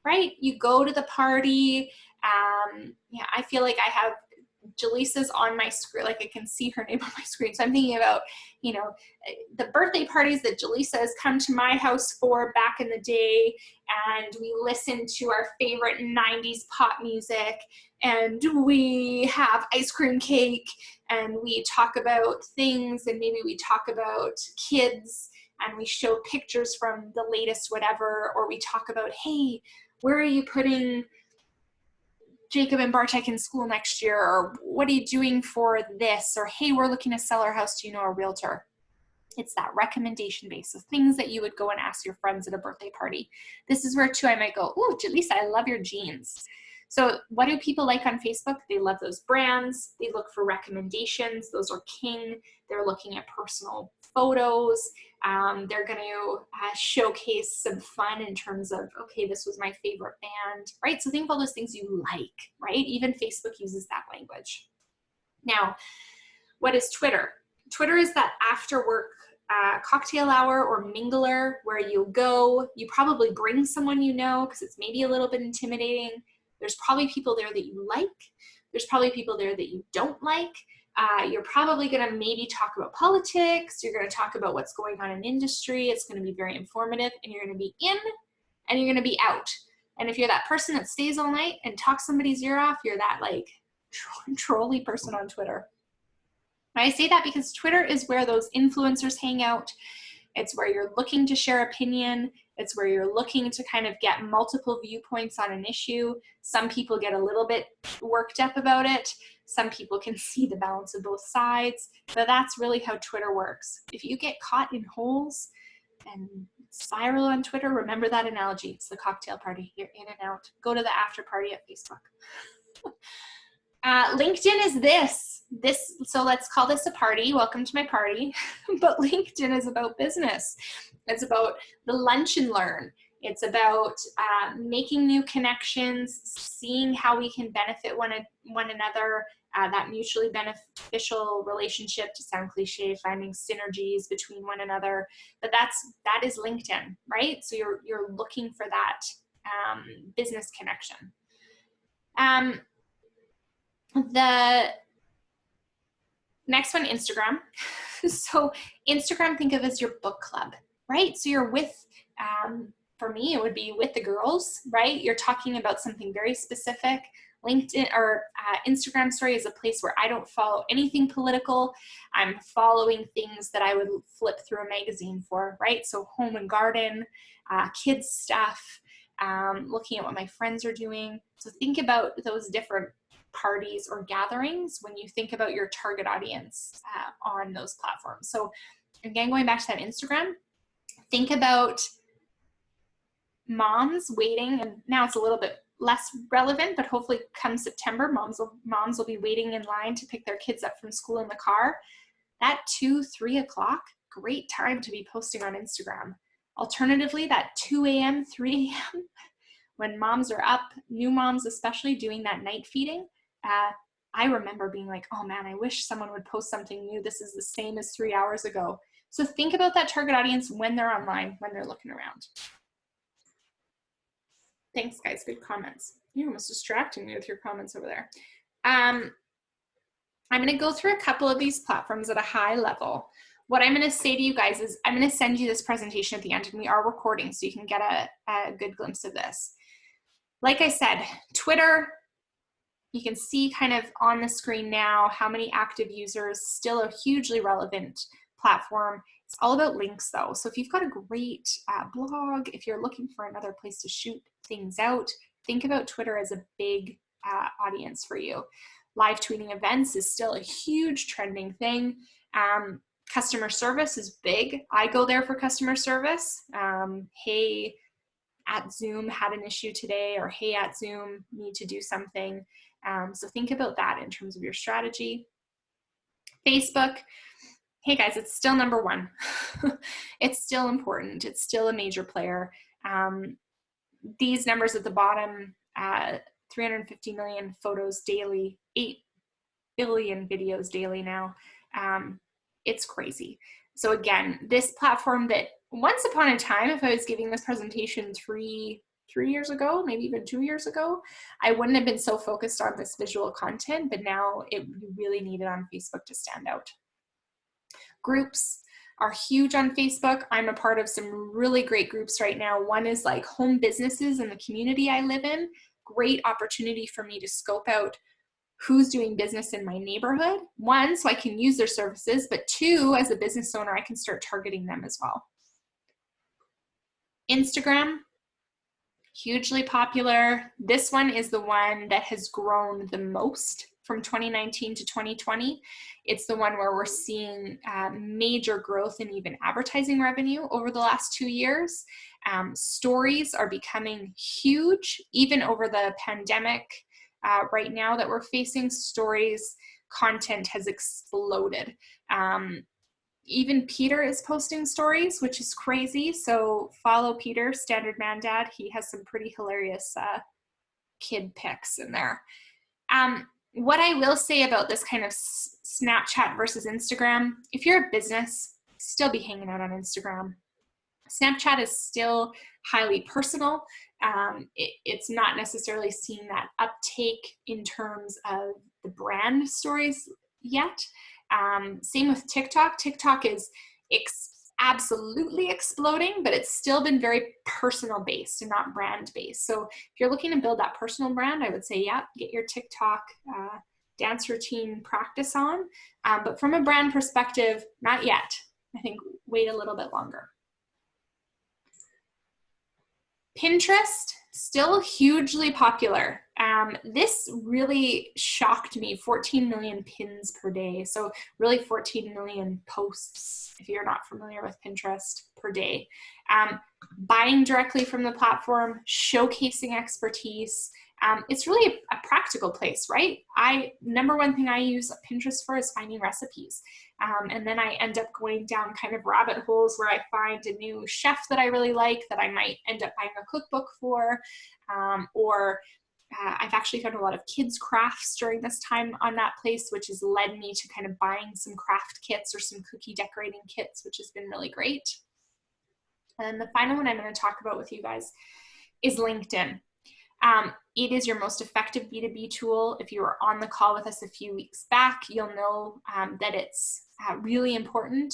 [SPEAKER 1] right? You go to the party. Yeah, I feel like I have Jaleesa's on my screen, like I can see her name on my screen. So I'm thinking about, the birthday parties that Jaleesa has come to my house for back in the day. And we listen to our favorite 90s pop music, and we have ice cream cake, and we talk about things, and maybe we talk about kids, and we show pictures from the latest whatever, or we talk about, hey, where are you putting Jacob and Bartek in school next year, or what are you doing for this, or hey, we're looking to sell our house, do you know a realtor? It's that recommendation base of things that you would go and ask your friends at a birthday party. This is where too I might go, oh, Jaleesa, I love your jeans. So what do people like on Facebook? They love those brands. They look for recommendations. Those are king. They're looking at personal photos. They're going to showcase some fun in terms of, okay, this was my favorite band, right? So think of all those things you like, right? Even Facebook uses that language. Now, what is Twitter? Twitter is that after work cocktail hour or mingler where you go, you probably bring someone you know because it's maybe a little bit intimidating. There's probably people there that you like. There's probably people there that you don't like. You're probably going to maybe talk about politics. You're going to talk about what's going on in industry. It's going to be very informative, and you're going to be in and you're going to be out. And if you're that person that stays all night and talks somebody's ear off, you're that like trolly person on Twitter. And I say that because Twitter is where those influencers hang out. It's where you're looking to share opinion. It's where you're looking to kind of get multiple viewpoints on an issue. Some people get a little bit worked up about it. Some people can see the balance of both sides, but that's really how Twitter works. If you get caught in holes and spiral on Twitter, remember that analogy. It's the cocktail party. You're in and out. Go to the after party at Facebook. LinkedIn is this. So let's call this a party. Welcome to my party. But LinkedIn is about business. It's about the lunch and learn. It's about making new connections, seeing how we can benefit one another, that mutually beneficial relationship, to sound cliche, finding synergies between one another. But that is LinkedIn, right? So you're looking for that business connection. The next one, Instagram. So Instagram, think of as your book club, right? So you're with, for me, it would be with the girls, right? You're talking about something very specific. LinkedIn or Instagram story is a place where I don't follow anything political. I'm following things that I would flip through a magazine for, right? So home and garden, kids stuff, looking at what my friends are doing. So think about those different parties or gatherings when you think about your target audience on those platforms. So again, going back to that Instagram, think about moms waiting, and now it's a little bit less relevant, but hopefully come September, moms will be waiting in line to pick their kids up from school in the car. That 2-3 o'clock, great time to be posting on Instagram. Alternatively, that 2 a.m., 3 a.m., when moms are up, new moms especially, doing that night feeding, I remember being like, oh man, I wish someone would post something new. This is the same as 3 hours ago. So think about that target audience when they're online, when they're looking around. Thanks, guys. Good comments. You're almost distracting me with your comments over there. I'm going to go through a couple of these platforms at a high level. What I'm going to say to you guys is I'm going to send you this presentation at the end, and we are recording so you can get a good glimpse of this. Like I said, Twitter, you can see kind of on the screen now how many active users, still a hugely relevant platform. It's all about links though. So if you've got a great blog, if you're looking for another place to shoot things out, think about Twitter as a big audience for you. Live tweeting events is still a huge trending thing. Customer service is big. I go there for customer service. Hey, at Zoom had an issue today, or hey, at Zoom need to do something. So think about that in terms of your strategy. Facebook, hey guys, it's still number one. It's still important. It's still a major player. These numbers at the bottom, 350 million photos daily, 8 billion videos daily now. It's crazy. So again, this platform that once upon a time, if I was giving this presentation three years ago, maybe even 2 years ago, I wouldn't have been so focused on this visual content, but now it really needed on Facebook to stand out. Groups are huge on Facebook. I'm a part of some really great groups right now. One is like home businesses in the community I live in. Great opportunity for me to scope out who's doing business in my neighborhood. One, so I can use their services, but two, as a business owner, I can start targeting them as well. Instagram, hugely popular. This one is the one that has grown the most from 2019 to 2020. It's the one where we're seeing major growth in even advertising revenue over the last 2 years. Stories are becoming huge, even over the pandemic. Right now that we're facing, stories content has exploded. Even Peter is posting stories, which is crazy. So follow Peter, Standard Man Dad. He has some pretty hilarious kid pics in there. What I will say about this kind of Snapchat versus Instagram, if you're a business, still be hanging out on Instagram. Snapchat is still highly personal. It's not necessarily seeing that uptake in terms of the brand stories yet. Same with TikTok. TikTok is absolutely exploding, but it's still been very personal based and not brand based. So if you're looking to build that personal brand, I would say, yeah, get your TikTok dance routine practice on. But from a brand perspective, not yet. I think wait a little bit longer. Pinterest, still hugely popular. This really shocked me. 14 million pins per day. So really 14 million posts, if you're not familiar with Pinterest, per day. Buying directly from the platform, showcasing expertise. It's really a practical place, right? Number one thing I use Pinterest for is finding recipes. And then I end up going down kind of rabbit holes where I find a new chef that I really like that I might end up buying a cookbook for, or I've actually found a lot of kids crafts during this time on that place, which has led me to kind of buying some craft kits or some cookie decorating kits, which has been really great. And the final one I'm going to talk about with you guys is LinkedIn. It is your most effective B2B tool. If you were on the call with us a few weeks back, you'll know that it's really important.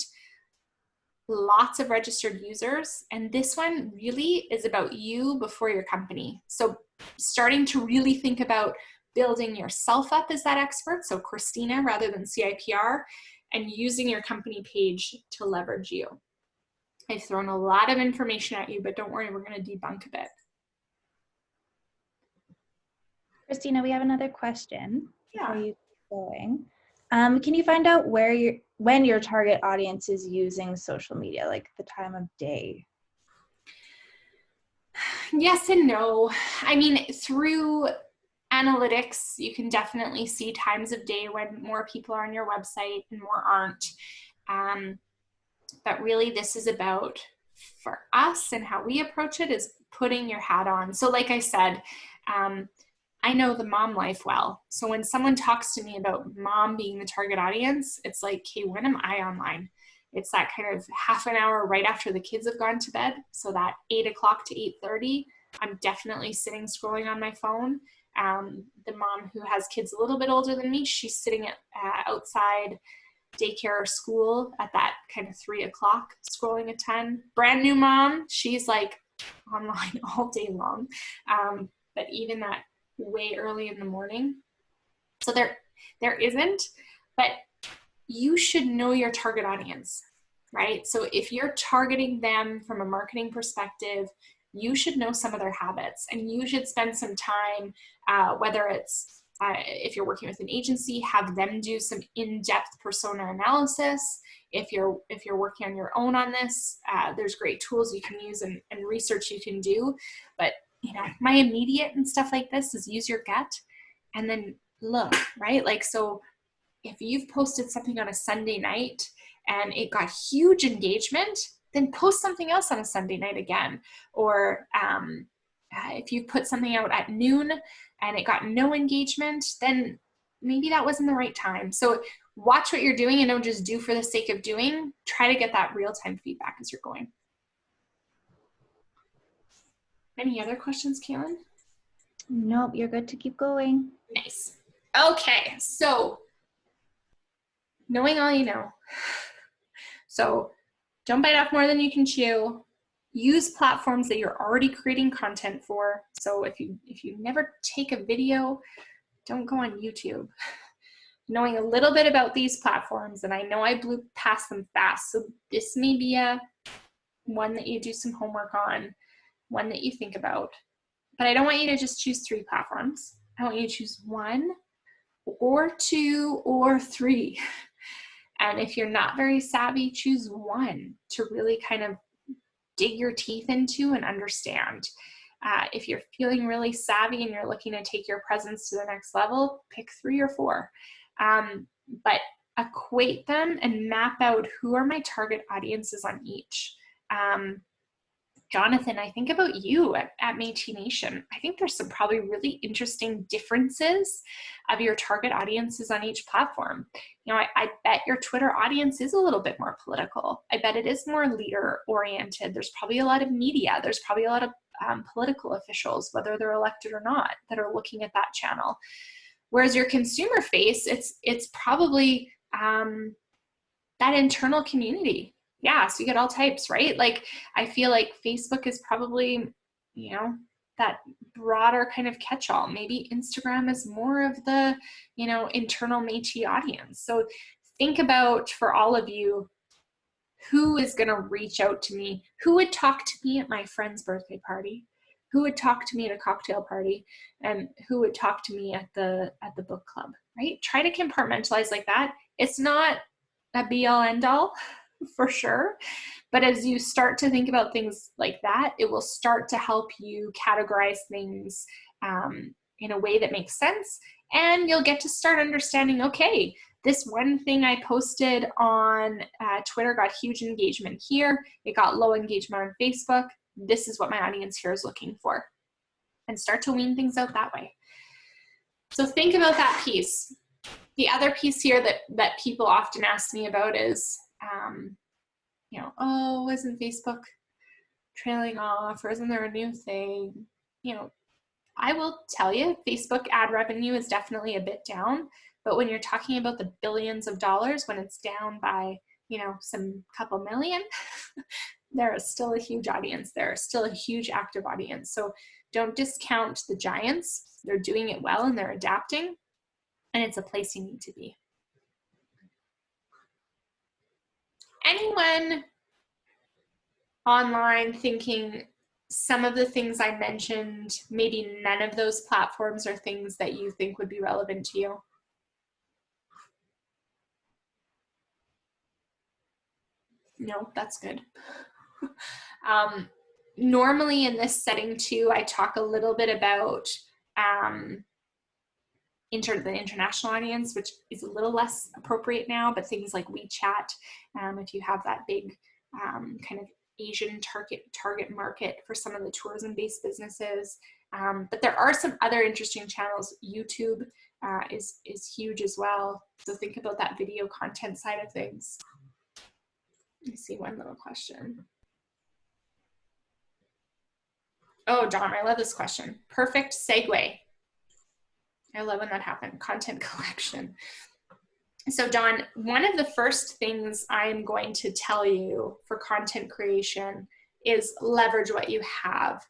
[SPEAKER 1] Lots of registered users. And this one really is about you before your company. So starting to really think about building yourself up as that expert. So Christina rather than CIPR, and using your company page to leverage you. I've thrown a lot of information at you, but don't worry, we're going to debunk a bit.
[SPEAKER 2] Christina, we have another question before
[SPEAKER 1] Yeah.
[SPEAKER 2] you keep going. Can you find out when your target audience is using social media, like the time of day?
[SPEAKER 1] Yes and no. I mean, through analytics, you can definitely see times of day when more people are on your website and more aren't. But really, this is about, for us and how we approach it, is putting your hat on. So like I said, I know the mom life well. So when someone talks to me about mom being the target audience, it's like, hey, when am I online? It's that kind of half an hour right after the kids have gone to bed. So that 8 o'clock to 8:30, I'm definitely sitting scrolling on my phone. The mom who has kids a little bit older than me, she's sitting outside daycare or school at that kind of 3 o'clock scrolling a ton. Brand new mom, she's like online all day long. But even that way early in the morning. So there isn't, but you should know your target audience, right? So if you're targeting them from a marketing perspective, you should know some of their habits, and you should spend some time, whether it's if you're working with an agency, have them do some in-depth persona analysis. If you're working on your own on this, there's great tools you can use and research you can do. But you know, my immediate and stuff like this is use your gut and then look, right? Like, so if you've posted something on a Sunday night and it got huge engagement, then post something else on a Sunday night again. Or if you put something out at noon and it got no engagement, then maybe that wasn't the right time. So watch what you're doing and don't just do for the sake of doing. Try to get that real-time feedback as you're going. Any other questions, Kaylin?
[SPEAKER 2] Nope, you're good to keep going.
[SPEAKER 1] Nice. Okay, so knowing all you know. So don't bite off more than you can chew. Use platforms that you're already creating content for. So if you never take a video, don't go on YouTube. Knowing a little bit about these platforms, and I know I blew past them fast, so this may be one that you do some homework on, one that you think about. But I don't want you to just choose 3 platforms. I want you to choose 1 or 2 or 3. And if you're not very savvy, choose 1 to really kind of dig your teeth into and understand. If you're feeling really savvy and you're looking to take your presence to the next level, pick 3 or 4. But equate them and map out who are my target audiences on each. Jonathan, I think about you at Métis Nation. I think there's some probably really interesting differences of your target audiences on each platform. You know, I bet your Twitter audience is a little bit more political. I bet it is more leader oriented. There's probably a lot of media. There's probably a lot of political officials, whether they're elected or not, that are looking at that channel. Whereas your consumer face, it's probably that internal community. Yeah, so you get all types, right? Like, I feel like Facebook is probably, you know, that broader kind of catch-all. Maybe Instagram is more of the, you know, internal Métis audience. So think about, for all of you, who is going to reach out to me? Who would talk to me at my friend's birthday party? who would talk to me at a cocktail party, and who would talk to me at the book club, right? Try to compartmentalize like that. It's not a be all end all for sure, but as you start to think about things like that, it will start to help you categorize things in a way that makes sense, and you'll get to start understanding, okay, this one thing I posted on Twitter got huge engagement here. It got low engagement on Facebook. This is what my audience here is looking for. And start to wean things out that way. So think about that piece. The other piece here that people often ask me about is, oh, isn't Facebook trailing off, or isn't there a new thing? I will tell you, Facebook ad revenue is definitely a bit down, but when you're talking about the billions of dollars, when it's down by, some couple million, there is still a huge audience. There is still a huge active audience. So don't discount the giants. They're doing it well and they're adapting, and it's a place you need to be. Anyone online thinking some of the things I mentioned, maybe none of those platforms are things that you think would be relevant to you? No, that's good. Normally in this setting too, I talk a little bit about the international audience, which is a little less appropriate now, but things like WeChat, if you have that big kind of Asian target market for some of the tourism-based businesses. But there are some other interesting channels. YouTube is huge as well. So think about that video content side of things. Let me see one little question. Oh, Dawn, I love this question. Perfect segue. I love when that happened. Content collection. So Dawn, one of the first things I'm going to tell you for content creation is leverage what you have.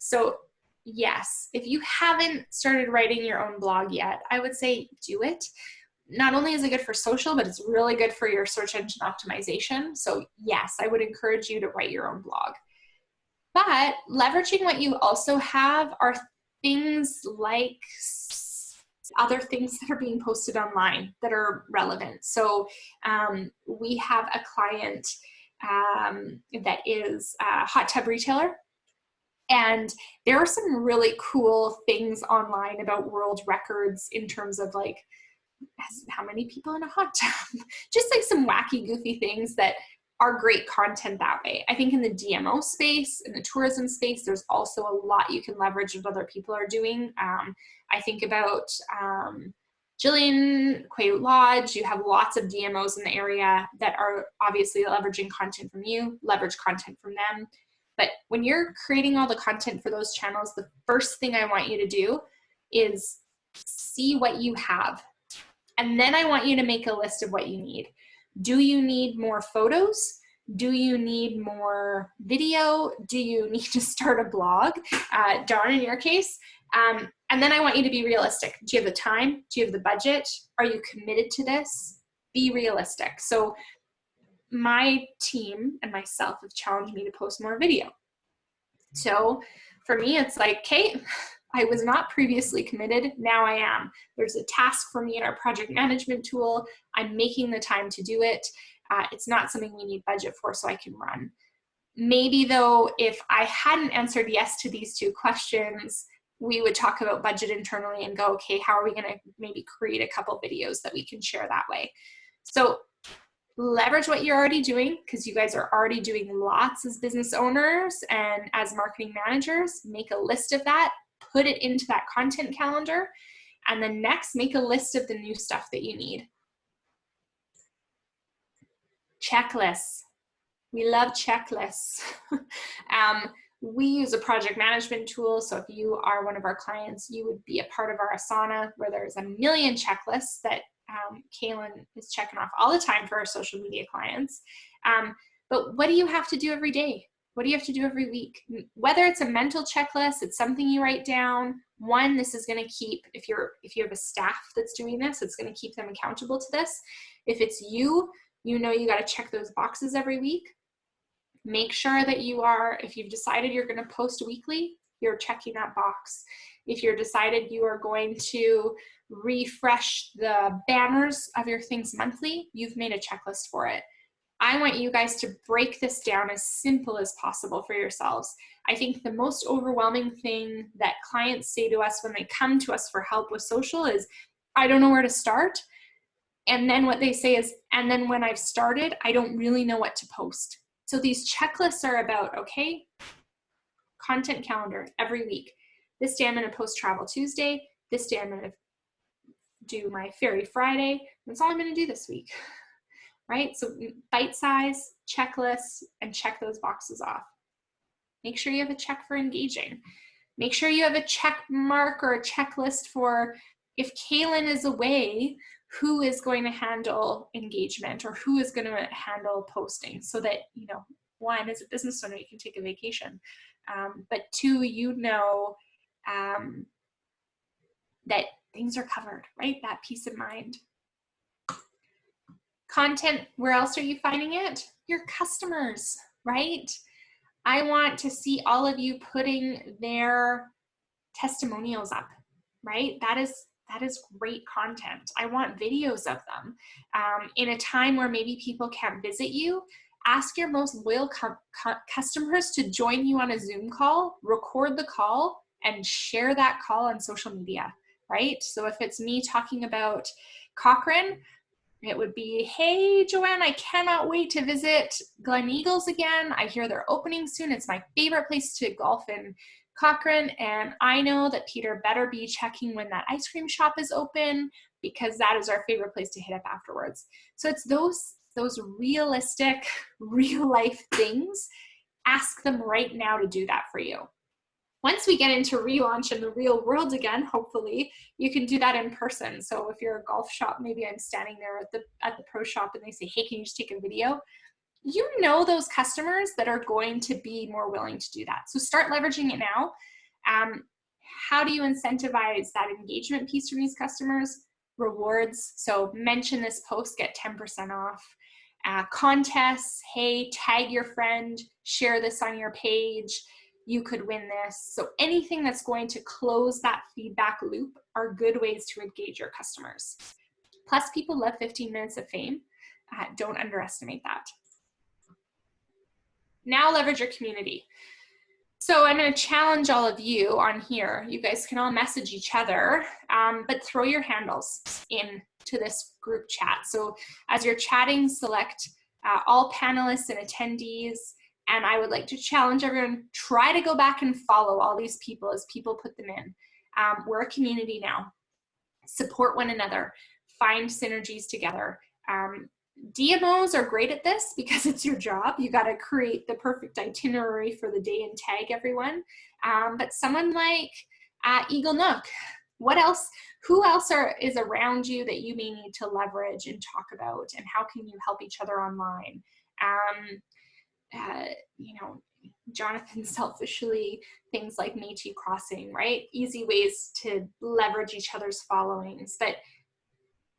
[SPEAKER 1] So yes, if you haven't started writing your own blog yet, I would say do it. Not only is it good for social, but it's really good for your search engine optimization. So yes, I would encourage you to write your own blog. But leveraging what you also have are things like other things that are being posted online that are relevant. So we have a client that is a hot tub retailer, and there are some really cool things online about world records in terms of like how many people in a hot tub, just like some wacky, goofy things that are great content that way. I think in the DMO space, in the tourism space, there's also a lot you can leverage what other people are doing. I think about Jillian, Quayote Lodge. You have lots of DMOs in the area that are obviously leveraging content from you, leverage content from them. But when you're creating all the content for those channels, the first thing I want you to do is see what you have. And then I want you to make a list of what you need. Do you need more photos? Do you need more video? Do you need to start a blog? Dawn, in your case. And then I want you to be realistic. Do you have the time? Do you have the budget? Are you committed to this? Be realistic. So my team and myself have challenged me to post more video. So for me, it's like, okay, I was not previously committed. Now I am. There's a task for me in our project management tool. I'm making the time to do it. It's not something we need budget for, so I can run. Maybe though, if I hadn't answered yes to these two questions, we would talk about budget internally and go, okay, how are we going to maybe create a couple videos that we can share that way? So leverage what you're already doing, because you guys are already doing lots as business owners and as marketing managers. Make a list of that, put it into that content calendar, and then next make a list of the new stuff that you need. Checklists. We love checklists. We use a project management tool, so if you are one of our clients, you would be a part of our Asana, where there's a million checklists that Kaylin is checking off all the time for our social media clients. But what do you have to do every day? What do you have to do every week? Whether it's a mental checklist, it's something you write down. One, this is going to keep, if you have a staff that's doing this, it's going to keep them accountable to this. If it's you, you know you got to check those boxes every week. Make sure that you are, if you've decided you're going to post weekly, you're checking that box. If you're decided you are going to refresh the banners of your things monthly, you've made a checklist for it. I want you guys to break this down as simple as possible for yourselves. I think the most overwhelming thing that clients say to us when they come to us for help with social is, I don't know where to start. And then what they say is, and then when I've started, I don't really know what to post. So these checklists are about, okay, content calendar every week. This day I'm going to post Travel Tuesday. This day I'm going to do my Fairy Friday. That's all I'm going to do this week, right? So bite size, checklists, and check those boxes off. Make sure you have a check for engaging. Make sure you have a check mark or a checklist for if Kaylin is away, who is going to handle engagement or who is going to handle posting, so that, you know, one, as a business owner, you can take a vacation. But two, you know that things are covered, right? That peace of mind. Content, where else are you finding it? Your customers, right? I want to see all of you putting their testimonials up, right? That is great content. I want videos of them. In a time where maybe people can't visit you, ask your most loyal customers to join you on a Zoom call, record the call, and share that call on social media, right? So if it's me talking about Cochrane, it would be, hey, Joanne, I cannot wait to visit Glen Eagles again. I hear they're opening soon. It's my favorite place to golf in Cochrane. And I know that Peter better be checking when that ice cream shop is open, because that is our favorite place to hit up afterwards. So it's those realistic, real life things. Ask them right now to do that for you. Once we get into relaunch in the real world again, hopefully, you can do that in person. So if you're a golf shop, maybe I'm standing there at the pro shop and they say, hey, can you just take a video? You know those customers that are going to be more willing to do that. So start leveraging it now. How do you incentivize that engagement piece from these customers? Rewards. So mention this post, get 10% off. Contests, hey, tag your friend, share this on your page. You could win this. So anything that's going to close that feedback loop are good ways to engage your customers. Plus, people love 15 minutes of fame. Don't underestimate that. Now leverage your community. So I'm going to challenge all of you on here. You guys can all message each other, but throw your handles into this group chat. So as you're chatting, select all panelists and attendees. And I would like to challenge everyone, try to go back and follow all these people as people put them in. We're a community now. Support one another, find synergies together. DMOs are great at this because it's your job. You got to create the perfect itinerary for the day and tag everyone. But someone like Eagle Nook, what else? Who else is around you that you may need to leverage and talk about? And how can you help each other online? You know, Jonathan selfishly, things like Métis Crossing, right? Easy ways to leverage each other's followings, but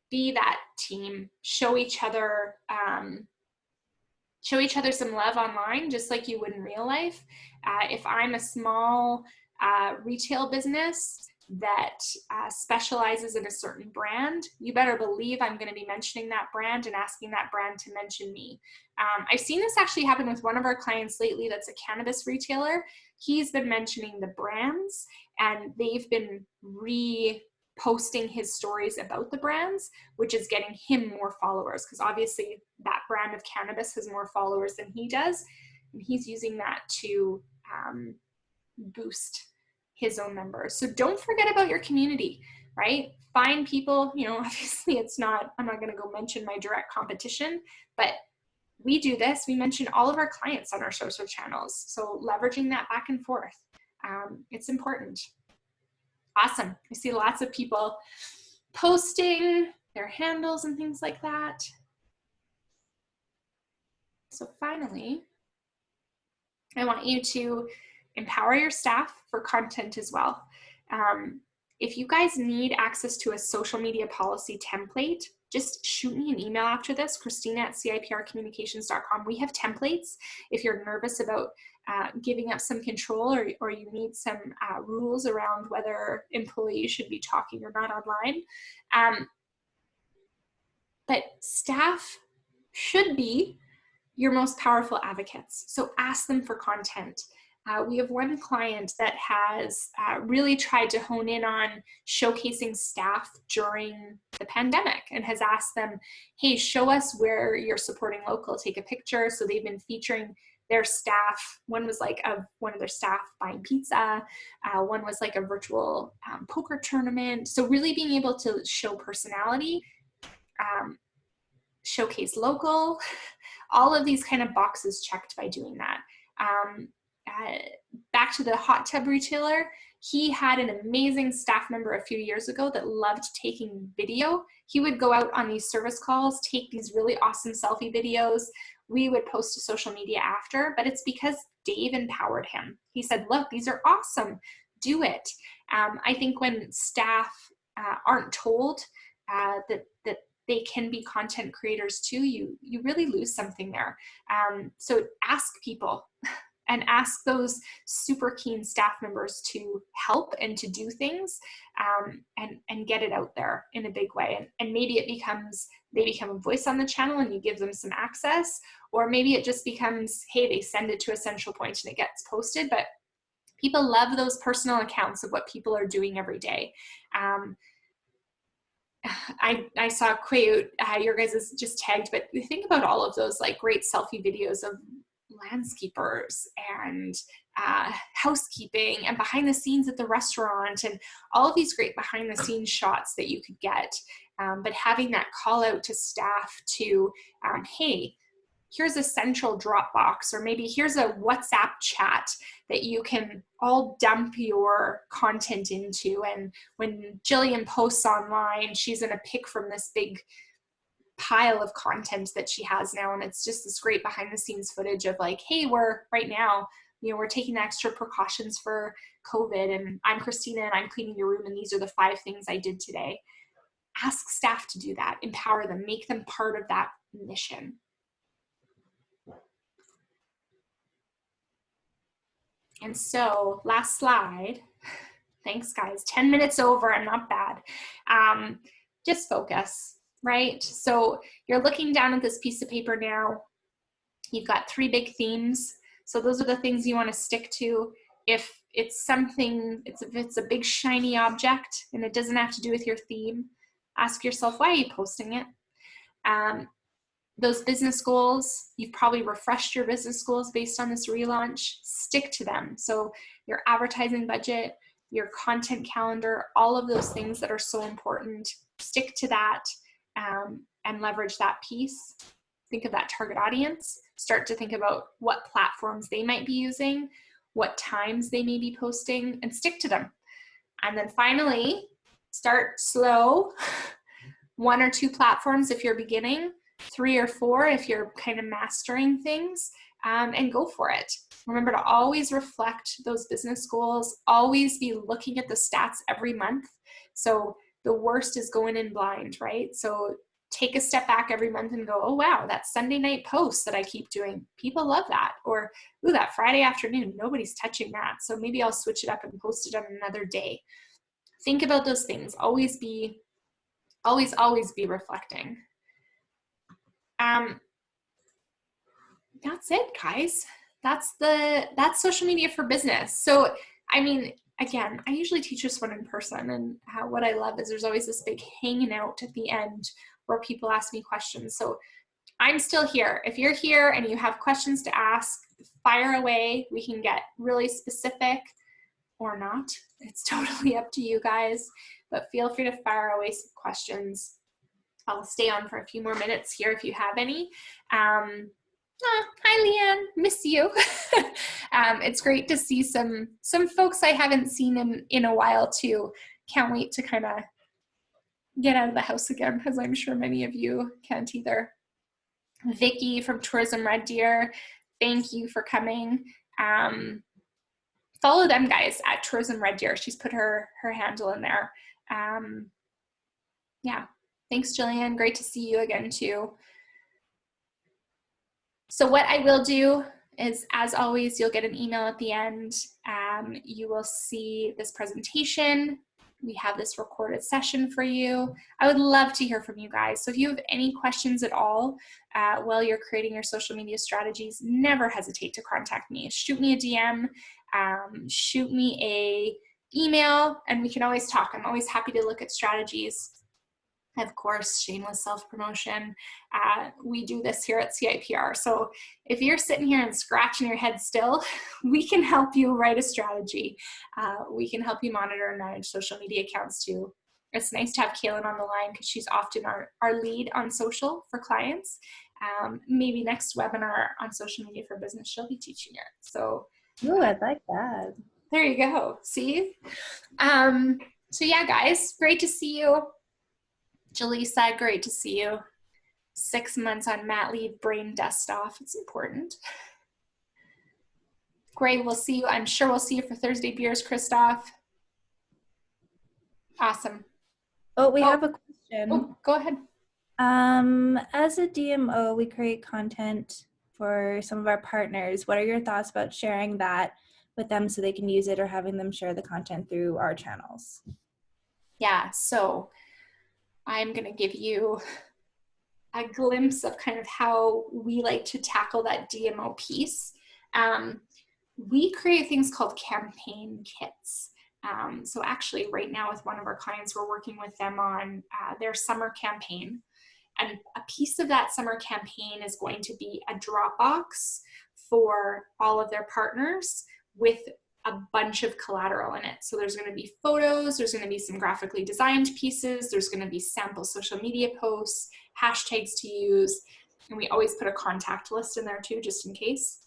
[SPEAKER 1] be that team, show each other some love online, just like you would in real life. If I'm a small retail business that specializes in a certain brand, you better believe I'm going to be mentioning that brand and asking that brand to mention me. I've seen this actually happen with one of our clients lately that's a cannabis retailer. He's been mentioning the brands and they've been reposting his stories about the brands, which is getting him more followers, because obviously that brand of cannabis has more followers than he does. And he's using that to boost his own members. So don't forget about your community, right? Find people, you know, obviously I'm not going to go mention my direct competition, but we do this. We mention all of our clients on our social channels. So leveraging that back and forth, it's important. Awesome. I see lots of people posting their handles and things like that. So finally, I want you to empower your staff for content as well. If you guys need access to a social media policy template, just shoot me an email after this, Christina@ciprcommunications.com. We have templates if you're nervous about giving up some control, or you need some rules around whether employees should be talking or not online. But staff should be your most powerful advocates. So ask them for content. We have one client that has really tried to hone in on showcasing staff during the pandemic and has asked them, hey, show us where you're supporting local, take a picture. So they've been featuring their staff. One was like one of their staff buying pizza. One was like a virtual poker tournament. So really being able to show personality, showcase local, all of these kind of boxes checked by doing that. Back to the hot tub retailer, he had an amazing staff member a few years ago that loved taking video. He would go out on these service calls, take these really awesome selfie videos. We would post to social media after, but it's because Dave empowered him. He said, look, these are awesome, do it. I think when staff aren't told that they can be content creators too, you really lose something there. So ask people and ask those super keen staff members to help and to do things, and get it out there in a big way. And maybe they become a voice on the channel and you give them some access, or maybe it just becomes, hey, they send it to a central point and it gets posted. But people love those personal accounts of what people are doing every day. I saw Quayut, your guys is just tagged, but think about all of those like great selfie videos of landscapers and housekeeping and behind the scenes at the restaurant and all of these great behind the scenes shots that you could get. But having that call out to staff to, hey, here's a central Dropbox, or maybe here's a WhatsApp chat that you can all dump your content into. And when Jillian posts online, she's going to pick from this big pile of content that she has now. And it's just this great behind the scenes footage of like, hey, we're right now, we're taking extra precautions for COVID, and I'm Christina and I'm cleaning your room, and these are the 5 things I did today. Ask staff to do that, empower them, make them part of that mission. And so last slide, thanks guys, 10 minutes over, I'm not bad. Just focus, right? So you're looking down at this piece of paper now, you've got 3 big themes. So those are the things you want to stick to. If it's something, if it's a big shiny object and it doesn't have to do with your theme, ask yourself, why are you posting it? Those business goals, you've probably refreshed your business goals based on this relaunch, stick to them. So your advertising budget, your content calendar, all of those things that are so important, stick to that, and leverage that piece. Think of that target audience, start to think about what platforms they might be using, what times they may be posting, and stick to them. And then finally, start slow, 1 or 2 platforms if you're beginning, 3 or 4 if you're kind of mastering things, and go for it. Remember to always reflect those business goals, always be looking at the stats every month. So the worst is going in blind, right? So take a step back every month and go, oh wow, that Sunday night post that I keep doing, people love that. Or, ooh, that Friday afternoon, nobody's touching that. So maybe I'll switch it up and post it on another day. Think about those things. Always be reflecting. That's it, guys. That's social media for business. So, I mean, again, I usually teach this one in person, and what I love is there's always this big hanging out at the end where people ask me questions. So I'm still here. If you're here and you have questions to ask, fire away. We can get really specific or not. It's totally up to you guys, but feel free to fire away some questions. I'll stay on for a few more minutes here if you have any. Hi, Leanne, miss you. It's great to see some folks I haven't seen in a while too. Can't wait to kind of get out of the house again, because I'm sure many of you can't either. Vicky from Tourism Red Deer, thank you for coming. Follow them guys at Tourism Red Deer. She's put her handle in there. Yeah, thanks Jillian, great to see you again too. So what I will do is, as always, you'll get an email at the end. You will see this presentation. We have this recorded session for you. I would love to hear from you guys. So if you have any questions at all while you're creating your social media strategies, never hesitate to contact me. Shoot me a DM, shoot me a email, and we can always talk. I'm always happy to look at strategies. Of course, shameless self-promotion. We do this here at CIPR. So if you're sitting here and scratching your head still, we can help you write a strategy. We can help you monitor and manage social media accounts too. It's nice to have Kaylin on the line because she's often our lead on social for clients. Maybe next webinar on social media for business, she'll be teaching it. So,
[SPEAKER 2] Ooh, I'd like that.
[SPEAKER 1] There you go. See? So yeah, guys, great to see you. Jaleesa, great to see you. 6 months on mat leave, brain dust off. It's important. Great, we'll see you. I'm sure we'll see you for Thursday beers, Christoph. Awesome.
[SPEAKER 2] Oh, we have a question.
[SPEAKER 1] Oh, go ahead.
[SPEAKER 2] As a DMO, we create content for some of our partners. What are your thoughts about sharing that with them so they can use it, or having them share the content through our channels?
[SPEAKER 1] Yeah, so I'm going to give you a glimpse of kind of how we like to tackle that DMO piece. We create things called campaign kits. So actually right now with one of our clients, we're working with them on their summer campaign. And a piece of that summer campaign is going to be a Dropbox for all of their partners with a bunch of collateral in it. So there's going to be photos, there's going to be some graphically designed pieces, there's going to be sample social media posts, hashtags to use, and we always put a contact list in there too, just in case.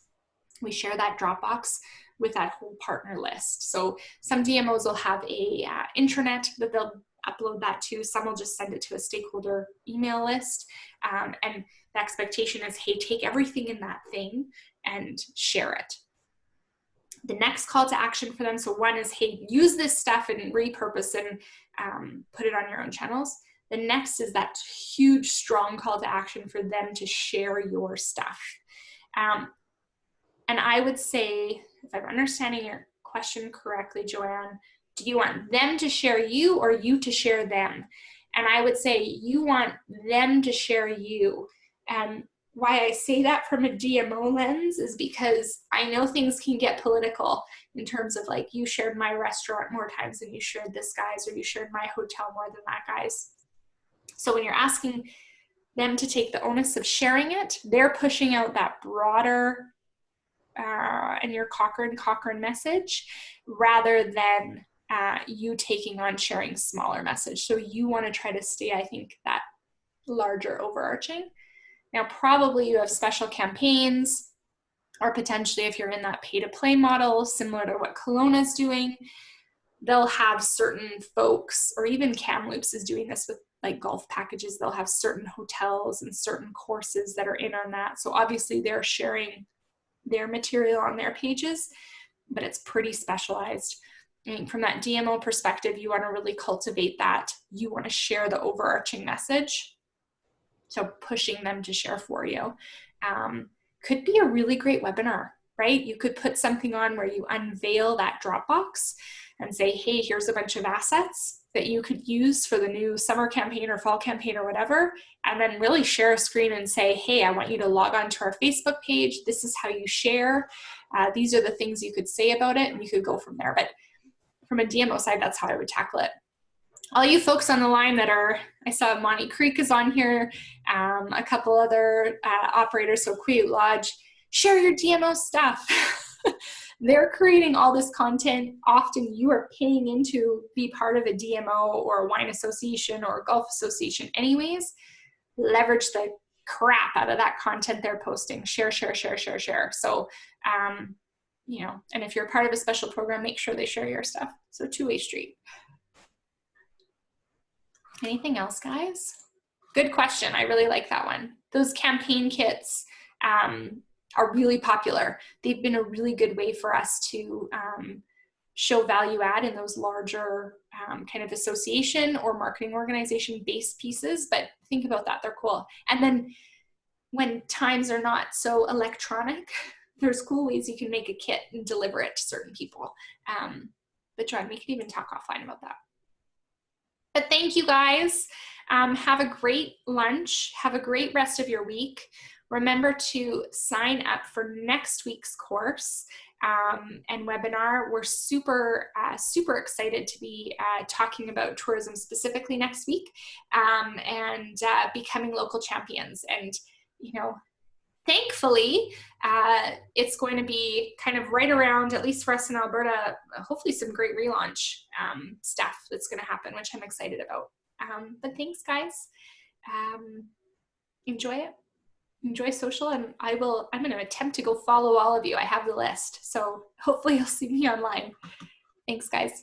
[SPEAKER 1] We share that Dropbox with that whole partner list. So some DMOs will have a intranet that they'll upload that to. Some will just send it to a stakeholder email list. And the expectation is, hey, take everything in that thing and share it. The next call to action for them, so one is, hey, use this stuff and repurpose and put it on your own channels. The next is that huge, strong call to action for them to share your stuff. And I would say, if I'm understanding your question correctly, Joanne, do you want them to share you or you to share them? And I would say you want them to share you. And why I say that from a DMO lens is because I know things can get political in terms of like, you shared my restaurant more times than you shared this guy's, or you shared my hotel more than that guy's. So when you're asking them to take the onus of sharing it, they're pushing out that broader and your Cochrane message rather than you taking on sharing smaller message. So you want to try to stay, I think, that larger overarching. Now, probably you have special campaigns, or potentially if you're in that pay-to-play model, similar to what Kelowna's doing, they'll have certain folks, or even Kamloops is doing this with like golf packages, they'll have certain hotels and certain courses that are in on that. So obviously they're sharing their material on their pages, but it's pretty specialized. And from that DMO perspective, you want to really cultivate that. You want to share the overarching message. So pushing them to share for you could be a really great webinar, right? You could put something on where you unveil that Dropbox and say, hey, here's a bunch of assets that you could use for the new summer campaign or fall campaign or whatever, and then really share a screen and say, hey, I want you to log on to our Facebook page. This is how you share. These are the things you could say about it, and you could go from there. But from a DMO side, that's how I would tackle it. All you folks on the line that are, I saw Monty Creek is on here, a couple other operators, so Quiute Lodge, share your DMO stuff. They're creating all this content. Often you are paying into be part of a DMO or a wine association or a golf association anyways. Leverage the crap out of that content they're posting. Share, share, share, share, share. So, you know, and if you're part of a special program, make sure they share your stuff. So two-way street. Anything else, guys? Good question. I really like that one. Those campaign kits are really popular. They've been a really good way for us to show value add in those larger kind of association or marketing organization based pieces. But think about that. They're cool. And then when times are not so electronic, there's cool ways you can make a kit and deliver it to certain people. But John, we could even talk offline about that. But thank you guys. Have a great lunch. Have a great rest of your week. Remember to sign up for next week's course and webinar. We're super excited to be talking about tourism specifically next week, and becoming local champions. And, you know, thankfully, it's going to be kind of right around, at least for us in Alberta, hopefully some great relaunch stuff that's going to happen, which I'm excited about. But thanks, guys. Enjoy it. Enjoy social, and I'm going to attempt to go follow all of you. I have the list, so hopefully you'll see me online. Thanks, guys.